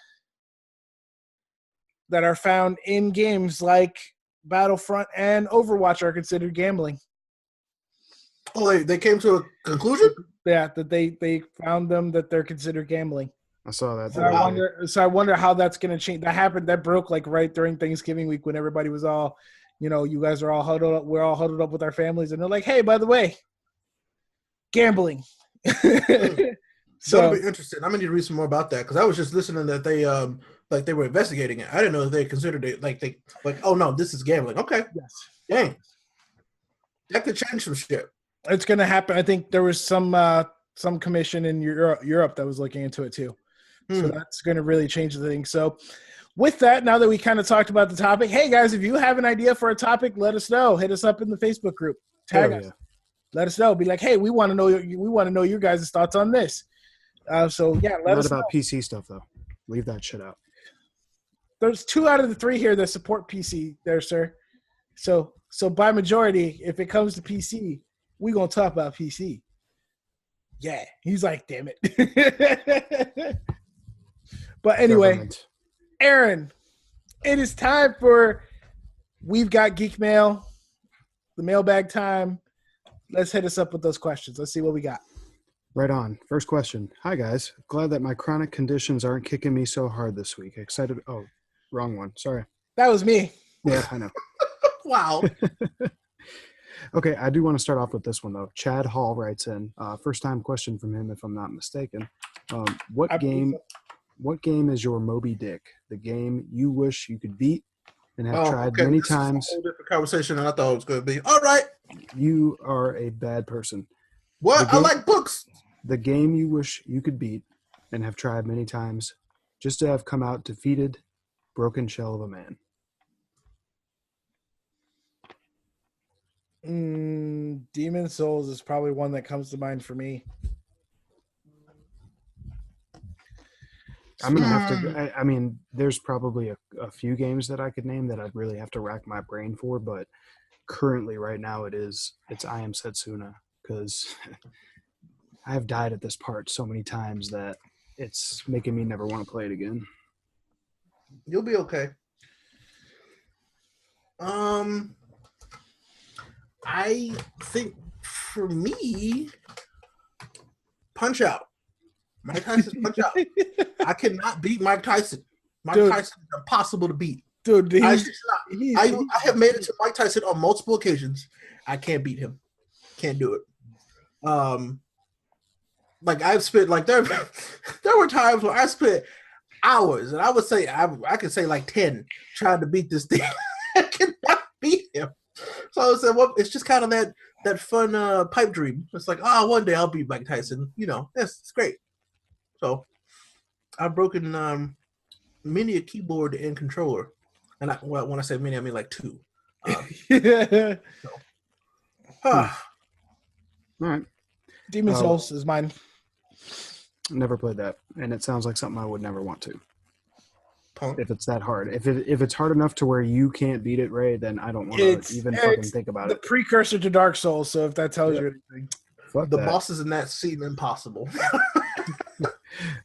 games like Battlefront and Overwatch are considered gambling. Oh, they came to a conclusion? Yeah, that they found them that they're considered gambling. I saw that. So I wonder how that's going to change. That happened. That broke like right during Thanksgiving week when everybody was all, you guys are all huddled up. We're all huddled up with our families, and they're like, "Hey, by the way, gambling." So that'll be interesting. I'm gonna need to read some more about that because I was just listening that they were investigating it. I didn't know that they considered it like oh no, this is gambling. Okay, yes, dang, that could change some shit. It's gonna happen. I think there was some commission in Europe that was looking into it too. So that's going to really change the thing. So with that, now that we kind of talked about the topic, hey guys, if you have an idea for a topic, let us know. Hit us up in the Facebook group. Tag us. Let us know. Be like, hey, we want to know your guys' thoughts on this. So yeah, let us know. Not about PC stuff though. Leave that shit out. There's 2 out of the 3 here that support PC there, sir. So by majority, if it comes to PC, we're going to talk about PC. Yeah. He's like, damn it. But anyway, Government. Aaron, it is time for We've Got Geek Mail, the mailbag time. Let's hit us up with those questions. Let's see what we got. Right on. First question. Hi, guys. Glad that my chronic conditions aren't kicking me so hard this week. Excited. Oh, wrong one. Sorry. That was me. Yeah, I know. Wow. Okay, I do want to start off with this one, though. Chad Hall writes in. First-time question from him, if I'm not mistaken. What game is your Moby Dick? The game you wish you could beat and have tried many times. A whole different conversation than I thought it was going to be. All right. You are a bad person. What? I like books. The game you wish you could beat and have tried many times just to have come out defeated, broken shell of a man. Demon Souls is probably one that comes to mind for me. I'm gonna have to. I mean, there's probably a few games that I could name that I'd really have to rack my brain for, but currently, right now, it's I Am Setsuna because I have died at this part so many times that it's making me never want to play it again. You'll be okay. I think for me, Punch Out. Mike Tyson Punch Out. I cannot beat Mike Tyson. Tyson is impossible to beat. Dude, I have made it to Mike Tyson on multiple occasions. I can't beat him. Can't do it. Like I've spent there were times where I spent hours, and I would say I could say like 10 trying to beat this thing. I cannot beat him. So I said, well, it's just kind of that fun pipe dream. It's like, one day I'll beat Mike Tyson. It's great. So I've broken many a keyboard and controller, and when I say many, I mean like 2. All right. Demon Souls is mine. Never played that, and it sounds like something I would never want to. Punk. If it's that hard, if it's hard enough to where you can't beat it, Ray, then I don't want to even fucking think about it. The precursor to Dark Souls, so if that tells you anything. The bosses in that seem impossible.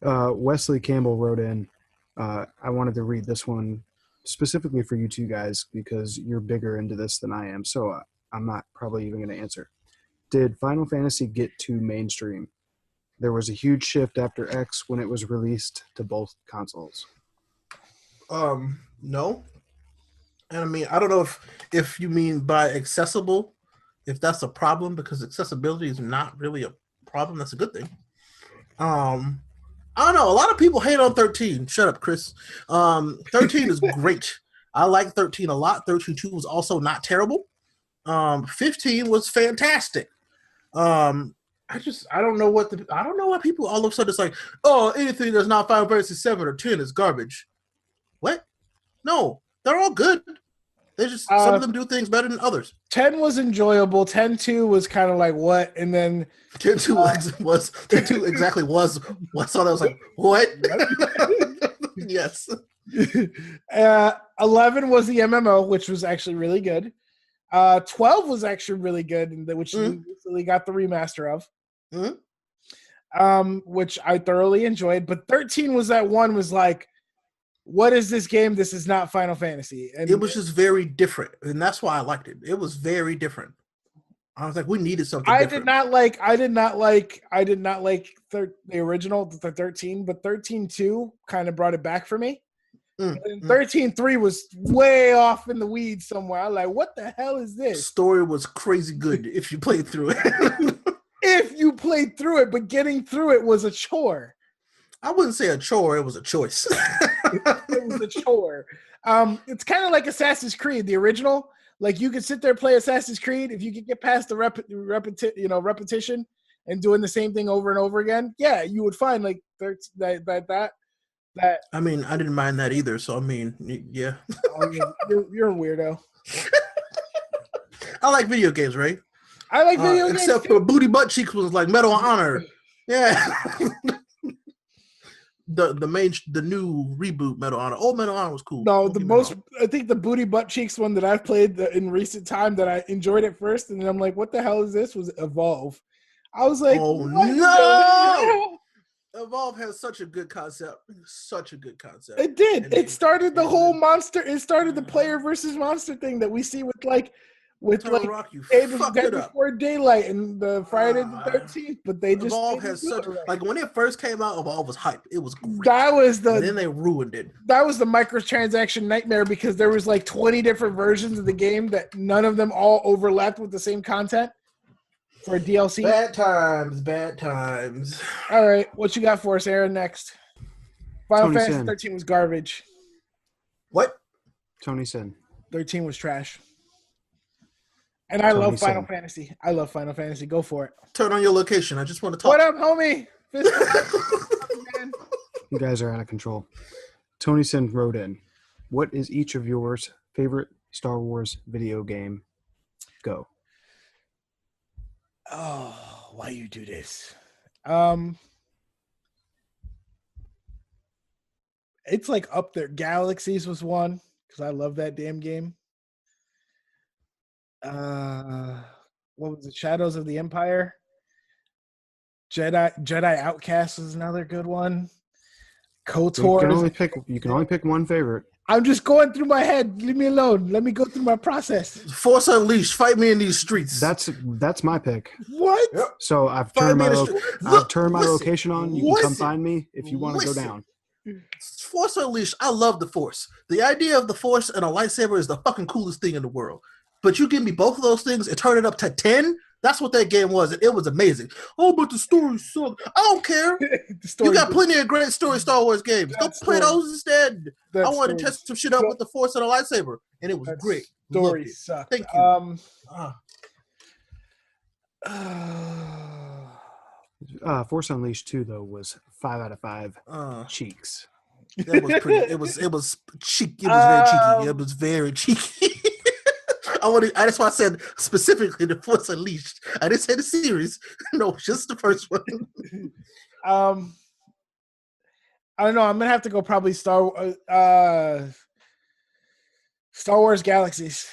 Wesley Campbell wrote in. I wanted to read this one specifically for you two guys because you're bigger into this than I am, so I'm not probably even going to answer. Did Final Fantasy get too mainstream? There was a huge shift after X when it was released to both consoles. No. And I mean, I don't know if you mean by accessible, if that's a problem, because accessibility is not really a problem. That's a good thing. I don't know. A lot of people hate on 13. Shut up, Chris. 13 is great. I like 13 a lot. 13.2 was also not terrible. 15 was fantastic. I don't know why people all of a sudden it's like, oh, anything that's not Final Fantasy 7 or 10 is garbage. What? No, they're all good. They just some of them do things better than others. 10 was enjoyable. 10.2 was kind of like what, and then 10.2 exactly was what. So I was like, what? Yes. 11 was the MMO, which was actually really good. 12 was actually really good, which we recently got the remaster of. Which I thoroughly enjoyed. But 13 was that one was like, what is this game? This is not Final Fantasy. And it was just very different, and that's why I liked it. It was very different. I was like, we needed something different. I did not like the original, the 13, but 13.2 kind of brought it back for me. And 13.3 was way off in the weeds somewhere. I'm like, what the hell is this? Story was crazy good if you played through it. If you played through it, but getting through it was a chore. I wouldn't say a chore, it was a choice. It was a chore. It's kind of like Assassin's Creed, the original. Like you could sit there and play Assassin's Creed if you could get past the repetition and doing the same thing over and over again. Yeah, you would find like that. I mean, I didn't mind that either. So I mean, yeah. You're a weirdo. I like video games, right? I like video games except for Booty Butt Cheeks was like Medal of Honor. Yeah. the new reboot Medal of Honor. Old Medal of Honor was cool. No, I think the Booty Butt Cheeks one that I've played in recent time that I enjoyed at first, and then I'm like, what the hell is this? Was Evolve. I was like, oh no. Evolve has such a good concept. Such a good concept. It did. It started the whole monster. It started the player versus monster thing that we see with David Dead Before Daylight and the Friday the 13th. But they just Evolve has such like when it first came out. Evolve was hype. It was great. And then they ruined it. That was the microtransaction nightmare because there was like 20 different versions of the game that none of them all overlapped with the same content. For a DLC? Bad times. All right, what you got for us, Aaron, next? Final Fantasy 13 was garbage. What? Tony Sin. 13 was trash. And I love Final Fantasy. I love Final Fantasy. Go for it. Turn on your location. I just want to talk. What up, homie? You guys are out of control. Tony Sin wrote in, what is each of yours favorite Star Wars video game? Go. Oh, why you do this? It's like up there. Galaxies was one because I love that damn game. What was it? Shadows of the Empire. Jedi Outcast was another good one. KOTOR. You can only pick one favorite. I'm just going through my head. Leave me alone. Let me go through my process. Force Unleashed. Fight me in these streets. That's my pick. What? Yep. So I've turned my location on. You can come find me if you want to go down. Force Unleashed. I love the Force. The idea of the Force and a lightsaber is the fucking coolest thing in the world. But you give me both of those things and turn it up to 10. That's what that game was. It was amazing. Oh, but the story sucked. I don't care. You got plenty of great Star Wars games. Go play those instead. I wanted to test some shit up with the Force and a lightsaber, and it was great. Story sucked. Thank you. Force Unleashed 2 though was 5 out of 5 cheeks. That was pretty. It was cheeky. It was very cheeky. It was very cheeky. That's why I said specifically the Force Unleashed. I didn't say the series. No, just the first one. I don't know. I'm gonna have to go probably Star Wars Galaxies,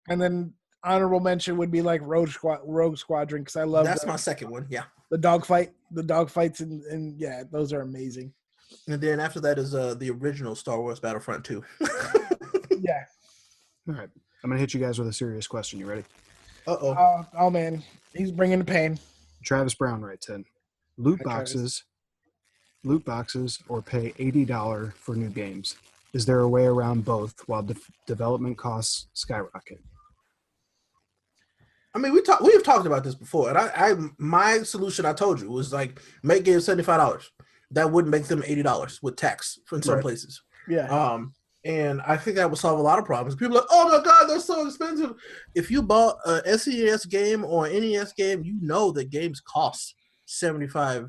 and then honorable mention would be like Rogue Squadron because I love. That's my second one. Yeah, the dogfights, and yeah, those are amazing. And then after that is the original Star Wars Battlefront 2. Yeah. All right. I'm going to hit you guys with a serious question. You ready? Uh-oh. Oh, man. He's bringing the pain. Travis Brown writes in, loot I try to- boxes, or pay $80 for new games? Is there a way around both while development costs skyrocket? I mean, we have talked about this before, and my solution I told you was like make games $75. That would make them $80 with tax in some places. Yeah. And I think that would solve a lot of problems. People are like, oh my god, they're so expensive. If you bought a SNES game or an NES game, you know that games cost $70.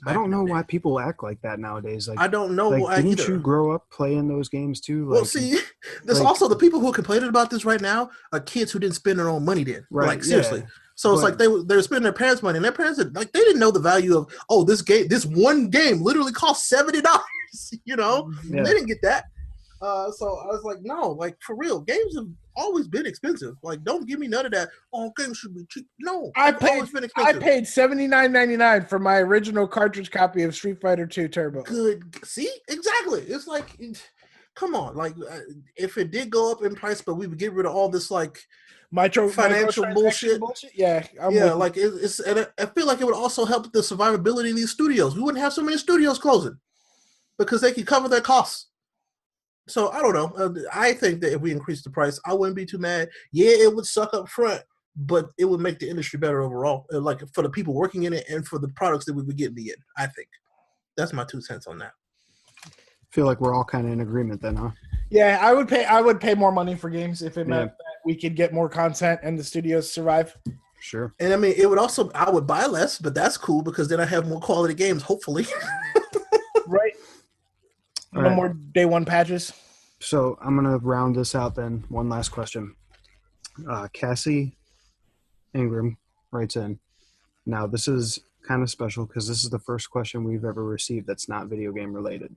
I don't know why people act like that nowadays. Like, I don't know like, why didn't either. you grow up playing those games too? Like, Well, see, there's like- also the people who are complaining about this right now are kids who didn't spend their own money then. Right, Like, seriously. yeah. So it's But- like they were spending their parents' money, and their parents like they didn't know the value of this one game literally cost $70. You know, Yeah. they didn't get that. So I was like, no, like for real, games have always been expensive. Like, don't give me none of that. Oh, games should be cheap. No, I always been expensive. paid $79.99 for my original cartridge copy of Street Fighter 2 Turbo. Good. See, exactly. It's like, come on. Like, if it did go up in price, but we would get rid of all this like financial bullshit. Yeah, like it's. And I feel like it would also help the survivability of these studios. We wouldn't have so many studios closing because they could cover their costs. So I don't know. I think that if we increase the price, I wouldn't be too mad. Yeah, it would suck up front, but it would make the industry better overall. Like for the people working in it and for the products that we would get in the end. I think that's my 2 cents on that. feel like we're all kind of in agreement then, huh? Yeah, I would pay more money for games if it meant that we could get more content and the studios survive. Sure. And I mean, it would also, I would buy less, but that's cool because then I have more quality games, hopefully. Right. No right. more day one patches. So I'm going to round this out then. One last question. Cassie Ingram writes in. Now, this is kind of special because this is the first question we've ever received that's not video game related.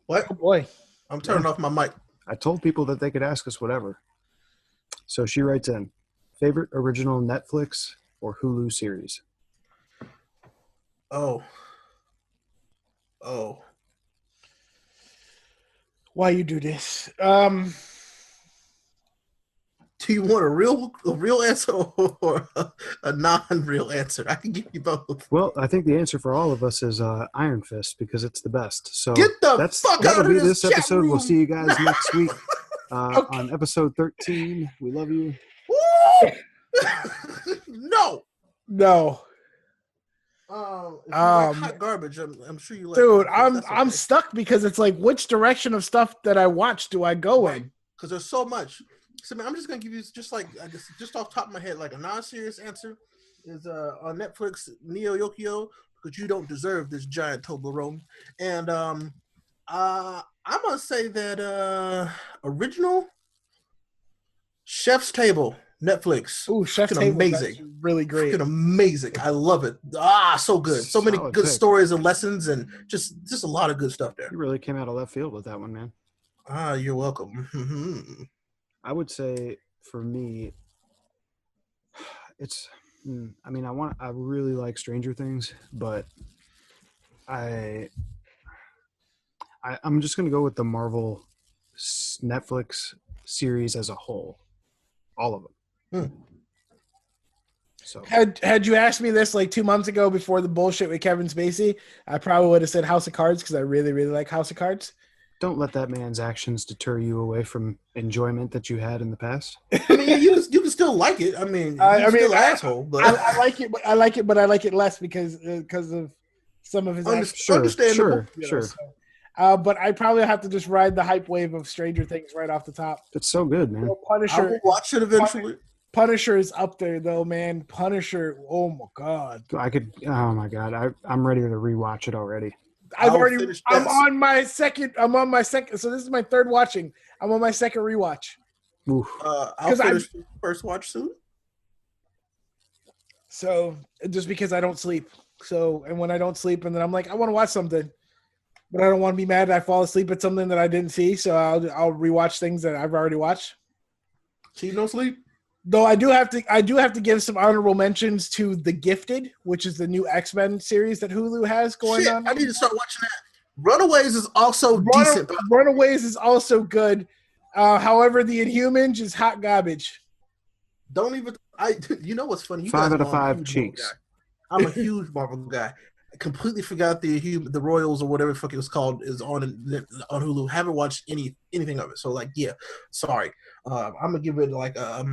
What? Oh boy. I'm turning off my mic. I told people that they could ask us whatever. So she writes in, favorite original Netflix or Hulu series? Oh. Why you do this? Do you want a real answer or a non-real answer? I can give you both. Well, I think the answer for all of us is Iron Fist because it's the best. So Get the fuck out that'll of be this chat episode. We'll room. see you guys next week Okay. on episode 13. We love you. Woo! No. No. If you like hot garbage, I'm sure you like. Dude, That's I'm okay. stuck because it's like, which direction of stuff that I watch do I go in? Because there's so much. So man, I'm just gonna give you just like just off the top of my head, like a non-serious answer is on Netflix, Neo Yokio, because you don't deserve this giant Toblerone. And I'm gonna say that original Chef's Table, Netflix. Ooh, Chef's Freaking Table, amazing. that's really great. Freaking amazing. I love it. So good. So many Solid good pick. stories and lessons and just a lot of good stuff there. You really came out of left field with that one, man. You're welcome. I would say for me, it's. I mean, I really like Stranger Things, but I'm just gonna go with the Marvel Netflix series as a whole, all of them. So Had you asked me this like 2 months ago before the bullshit with Kevin Spacey, I probably would have said House of Cards because I really, really like House of Cards. don't let that man's actions deter you away from enjoyment that you had in the past. I mean, you can still like it. I mean, he's still an asshole, but I like it, but I like it less because of some of his actions. understandable. Sure. So, but I probably have to just ride the hype wave of Stranger Things right off the top. It's so good, man. So I Punisher, will watch it eventually. Punisher is up there though, man. Punisher, oh my god. Oh my God. I'm ready to rewatch it already. I'm finished on my second. So this is my third watching. I'm on my second rewatch. Oof. I'll 'Cause finish the first watch soon. So just because I don't sleep. So, and when I don't sleep and then I'm like, I want to watch something, but I don't want to be mad that I fall asleep at something that I didn't see. So I'll rewatch things that I've already watched. So you don't sleep? Though I do have to give some honorable mentions to The Gifted, which is the new X-Men series that Hulu has going on. I need to start watching that. Runaways is also decent. Runaways is also good. However, The Inhumans is hot garbage. Don't even. You know what's funny? You 5 guys out of know I'm a 5 huge cheeks. Marvel guy. I'm a huge Marvel guy. I completely forgot the Royals or whatever the fuck it was called is on Hulu. Haven't watched anything of it. So like, yeah, sorry. I'm gonna give it like a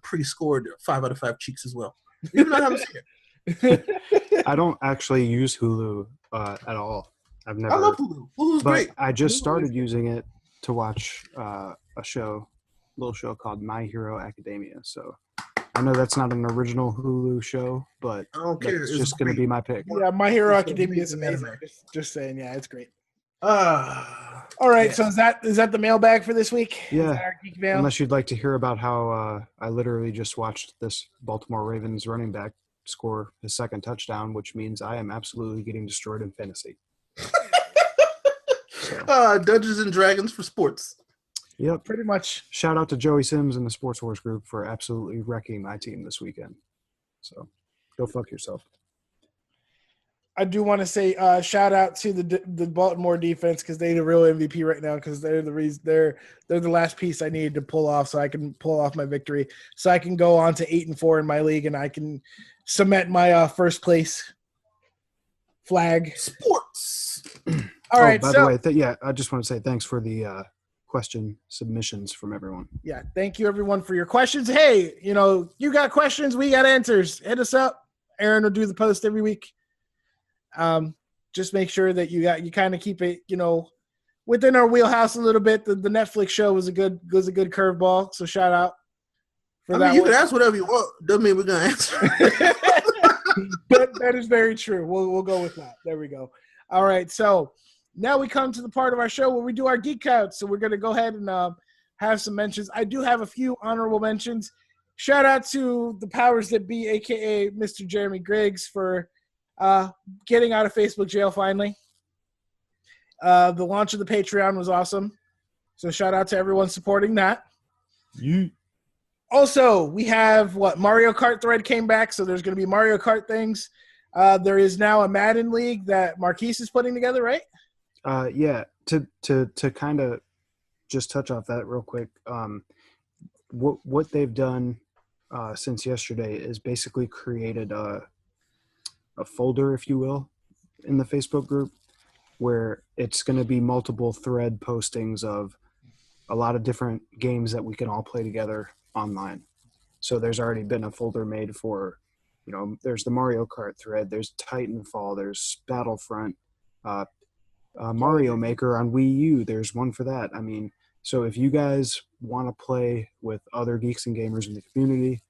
pre-scored 5 out of 5 cheeks as well. Even though I haven't seen it. I don't actually use Hulu at all. I've never. I love Hulu. Hulu's but great. I just Hulu started using it to watch a little show called My Hero Academia. So I know that's not an original Hulu show, but I don't care. it's It's just going to great. be my pick. Yeah, My Hero It's an Academia is amazing amazing. anime. Just saying, yeah, it's great. All All right, so is that the mailbag for this week? Is Yeah. that our geek mail? Unless you'd like to hear about how I literally just watched this Baltimore Ravens running back score his second touchdown, which means I am absolutely getting destroyed in fantasy. Dungeons and Dragons for sports. Yep. Pretty much. Shout out to Joey Sims and the Sports Wars group for absolutely wrecking my team this weekend. So go fuck yourself. I do want to say shout out to the Baltimore defense because they're the real MVP right now because they're the reason they're the last piece I needed to pull off so I can pull off my victory so I can go on to 8-4 in my league and I can cement my first place flag. Sports. All right. By the way, I just want to say thanks for the question submissions from everyone. Yeah, thank you everyone for your questions. Hey, you got questions, we got answers. Hit us up. Aaron will do the post every week. Just make sure that you kind of keep it, within our wheelhouse a little bit. The Netflix show was a good curveball. So shout out for that. You can ask whatever you want. Doesn't mean we're gonna answer. But that is very true. We'll go with that. There we go. All right. So now we come to the part of our show where we do our geek out. So we're gonna go ahead and have some mentions. I do have a few honorable mentions. Shout out to the powers that be, aka Mr. Jeremy Griggs, for getting out of Facebook jail finally. The launch of the Patreon was awesome. So shout out to everyone supporting that. Also, we have Mario Kart thread came back, so there's going to be Mario Kart things. There is now a Madden league that Marquise is putting together, right? Yeah. To kind of just touch off that real quick. What they've done since yesterday is basically created a folder, if you will, in the Facebook group where it's going to be multiple thread postings of a lot of different games that we can all play together online. So there's already been a folder made for, there's the Mario Kart thread, there's Titanfall, there's Battlefront, Mario Maker on Wii U. There's one for that. I mean, so if you guys want to play with other geeks and gamers in the community,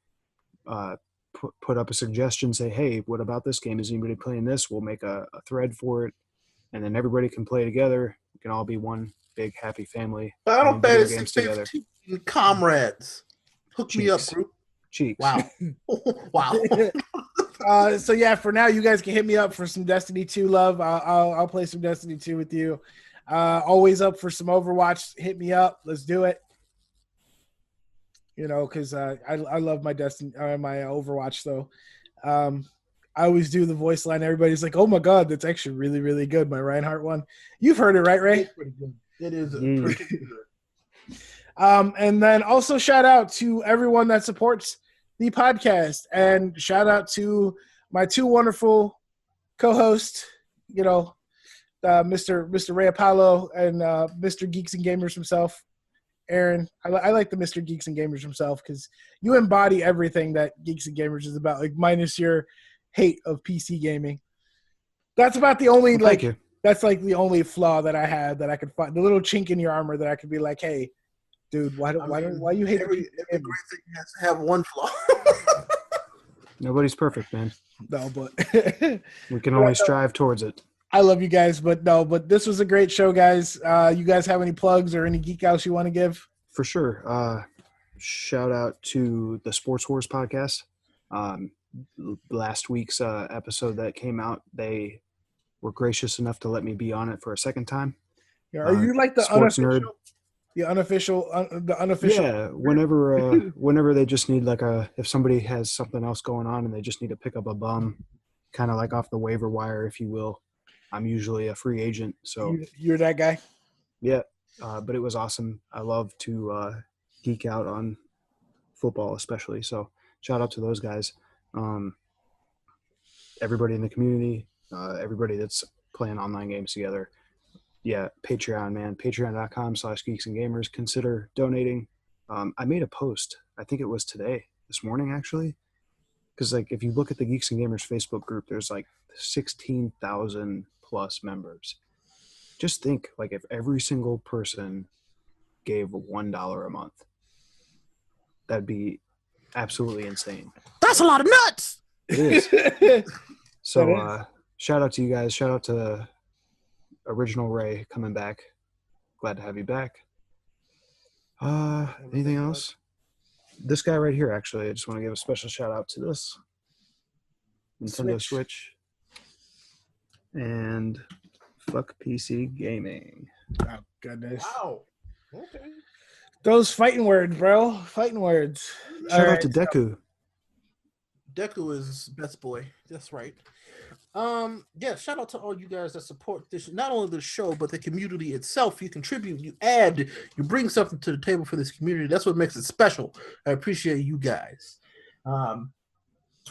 put up a suggestion, say, hey, what about this game? Is anybody playing this? We'll make a thread for it, and then everybody can play together. We can all be one big happy family. Final video Fantasy 15 comrades. Hook me up, group. Cheeks. Wow. Wow. So yeah, for now, you guys can hit me up for some Destiny 2 love. I'll play some Destiny 2 with you. Always up for some Overwatch. Hit me up. Let's do it. Because I love my Destiny, my Overwatch though. I always do the voice line. Everybody's like, "Oh my god, that's actually really, really good." My Reinhardt one. You've heard it, right, Ray? It's pretty good. It is pretty good. And then also shout out to everyone that supports the podcast, and shout out to my two wonderful co-hosts. Mr. Ray Apollo and Mr. Geeks and Gamers himself. Aaron, I like the Mr. Geeks and Gamers himself because you embody everything that Geeks and Gamers is about, like minus your hate of PC gaming. That's about the only that's like the only flaw that I had that I could find. The little chink in your armor that I could be like, hey, dude, why you hate every great thing has to have one flaw. Nobody's perfect, man. No, but we can only strive towards it. I love you guys, but this was a great show, guys. You guys have any plugs or any geek outs you want to give? For sure. Shout out to the Sports Wars podcast. Last week's episode that came out, they were gracious enough to let me be on it for a second time. Yeah, are you like the unofficial? The unofficial. Yeah, whenever they just need if somebody has something else going on and they just need to pick up a bum, kind of like off the waiver wire, if you will. I'm usually a free agent, so you're that guy. Yeah, but it was awesome. I love to geek out on football, especially. So shout out to those guys. everybody in the community, everybody that's playing online games together. Yeah, Patreon, man. Patreon.com/Geeks and Gamers. Consider donating. I made a post. I think it was this morning, actually. Because, like, if you look at the Geeks and Gamers Facebook group, there's, like, 16,000 plus members. Just think, like, if every single person gave $1 a month, that'd be absolutely insane. That's a lot of nuts! It is. So, shout out to you guys. Shout out to Original Ray coming back. Glad to have you back. Anything else? This guy right here, actually, I just want to give a special shout out to this Nintendo Switch. And fuck PC gaming. Oh, goodness. Wow. Okay. Those fighting words, bro. Fighting words. Shout out to Deku. Deku is best boy. That's right. Yeah, shout out to all you guys that support this, not only the show, but the community itself. You contribute, you add, you bring something to the table for this community. That's what makes it special. I appreciate you guys.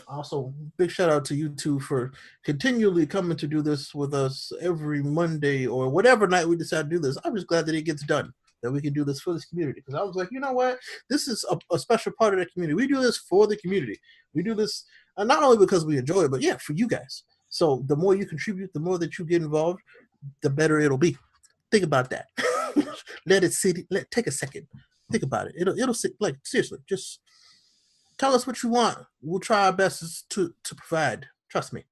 Also, big shout out to you two for continually coming to do this with us every Monday or whatever night we decide to do this. I'm just glad that it gets done, that we can do this for this community. Because I was like, you know what? This is a special part of the community. We do this for the community. We do this not only because we enjoy it, but yeah, for you guys. So the more you contribute, the more that you get involved, the better it'll be. Think about that. Let it sit. Take a second. Think about it. It'll sit. Like, seriously, just tell us what you want. We'll try our best to provide. Trust me.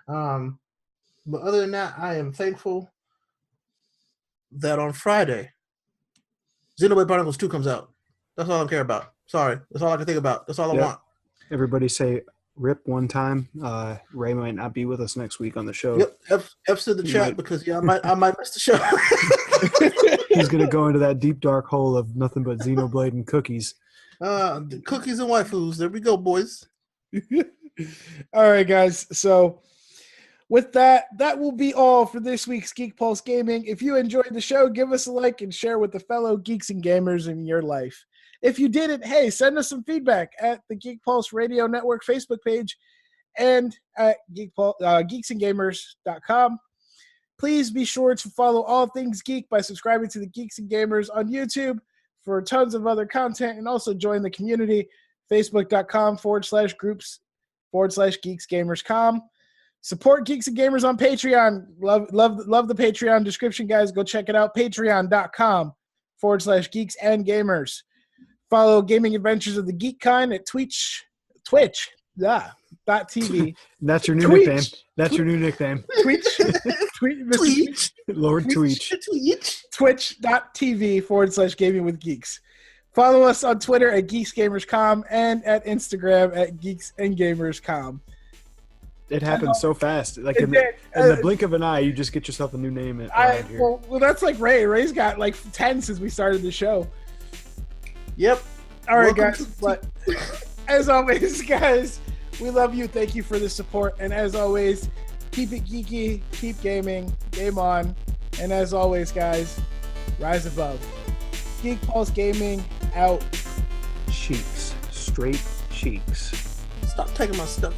But other than that, I am thankful that on Friday, Xenoblade Chronicles 2 comes out. That's all I care about. Sorry. That's all I can think about. That's all I want. Everybody say rip one time. Ray might not be with us next week on the show. Yep. F's to the chat because I might miss the show. He's gonna go into that deep dark hole of nothing but Xenoblade and cookies. Cookies and waifus. There we go, boys. All right, guys. So with that will be all for this week's Geek Pulse Gaming. If you enjoyed the show, give us a like and share with the fellow geeks and gamers in your life. If you didn't, hey, send us some feedback at the Geek Pulse Radio Network Facebook page and at geeksandgamers.com. Please be sure to follow all things geek by subscribing to the Geeks and Gamers on YouTube for tons of other content, and also join the community, facebook.com/groups/geeksgamerscom. Support Geeks and Gamers on Patreon. Love the Patreon description, guys. Go check it out. Patreon.com/geeksandgamers. Follow Gaming Adventures of the Geek Kind at Twitch.tv. That's your new nickname. That's your new nickname. Twitch. Lord Tweech. Twitch.tv/gaming with geeks. Follow us on Twitter at GeeksGamersCom and at Instagram at GeeksAndGamersCom. It happens so fast. Like in the blink of an eye, you just get yourself a new name around here. Well, that's like Ray. Ray's got like 10 since we started the show. Yep. All right, guys. But as always, guys, we love you. Thank you for the support. And as always, keep it geeky, keep gaming, game on. And as always, guys, rise above. Geek Pulse Gaming out. Cheeks. Straight cheeks. Stop taking my stuff.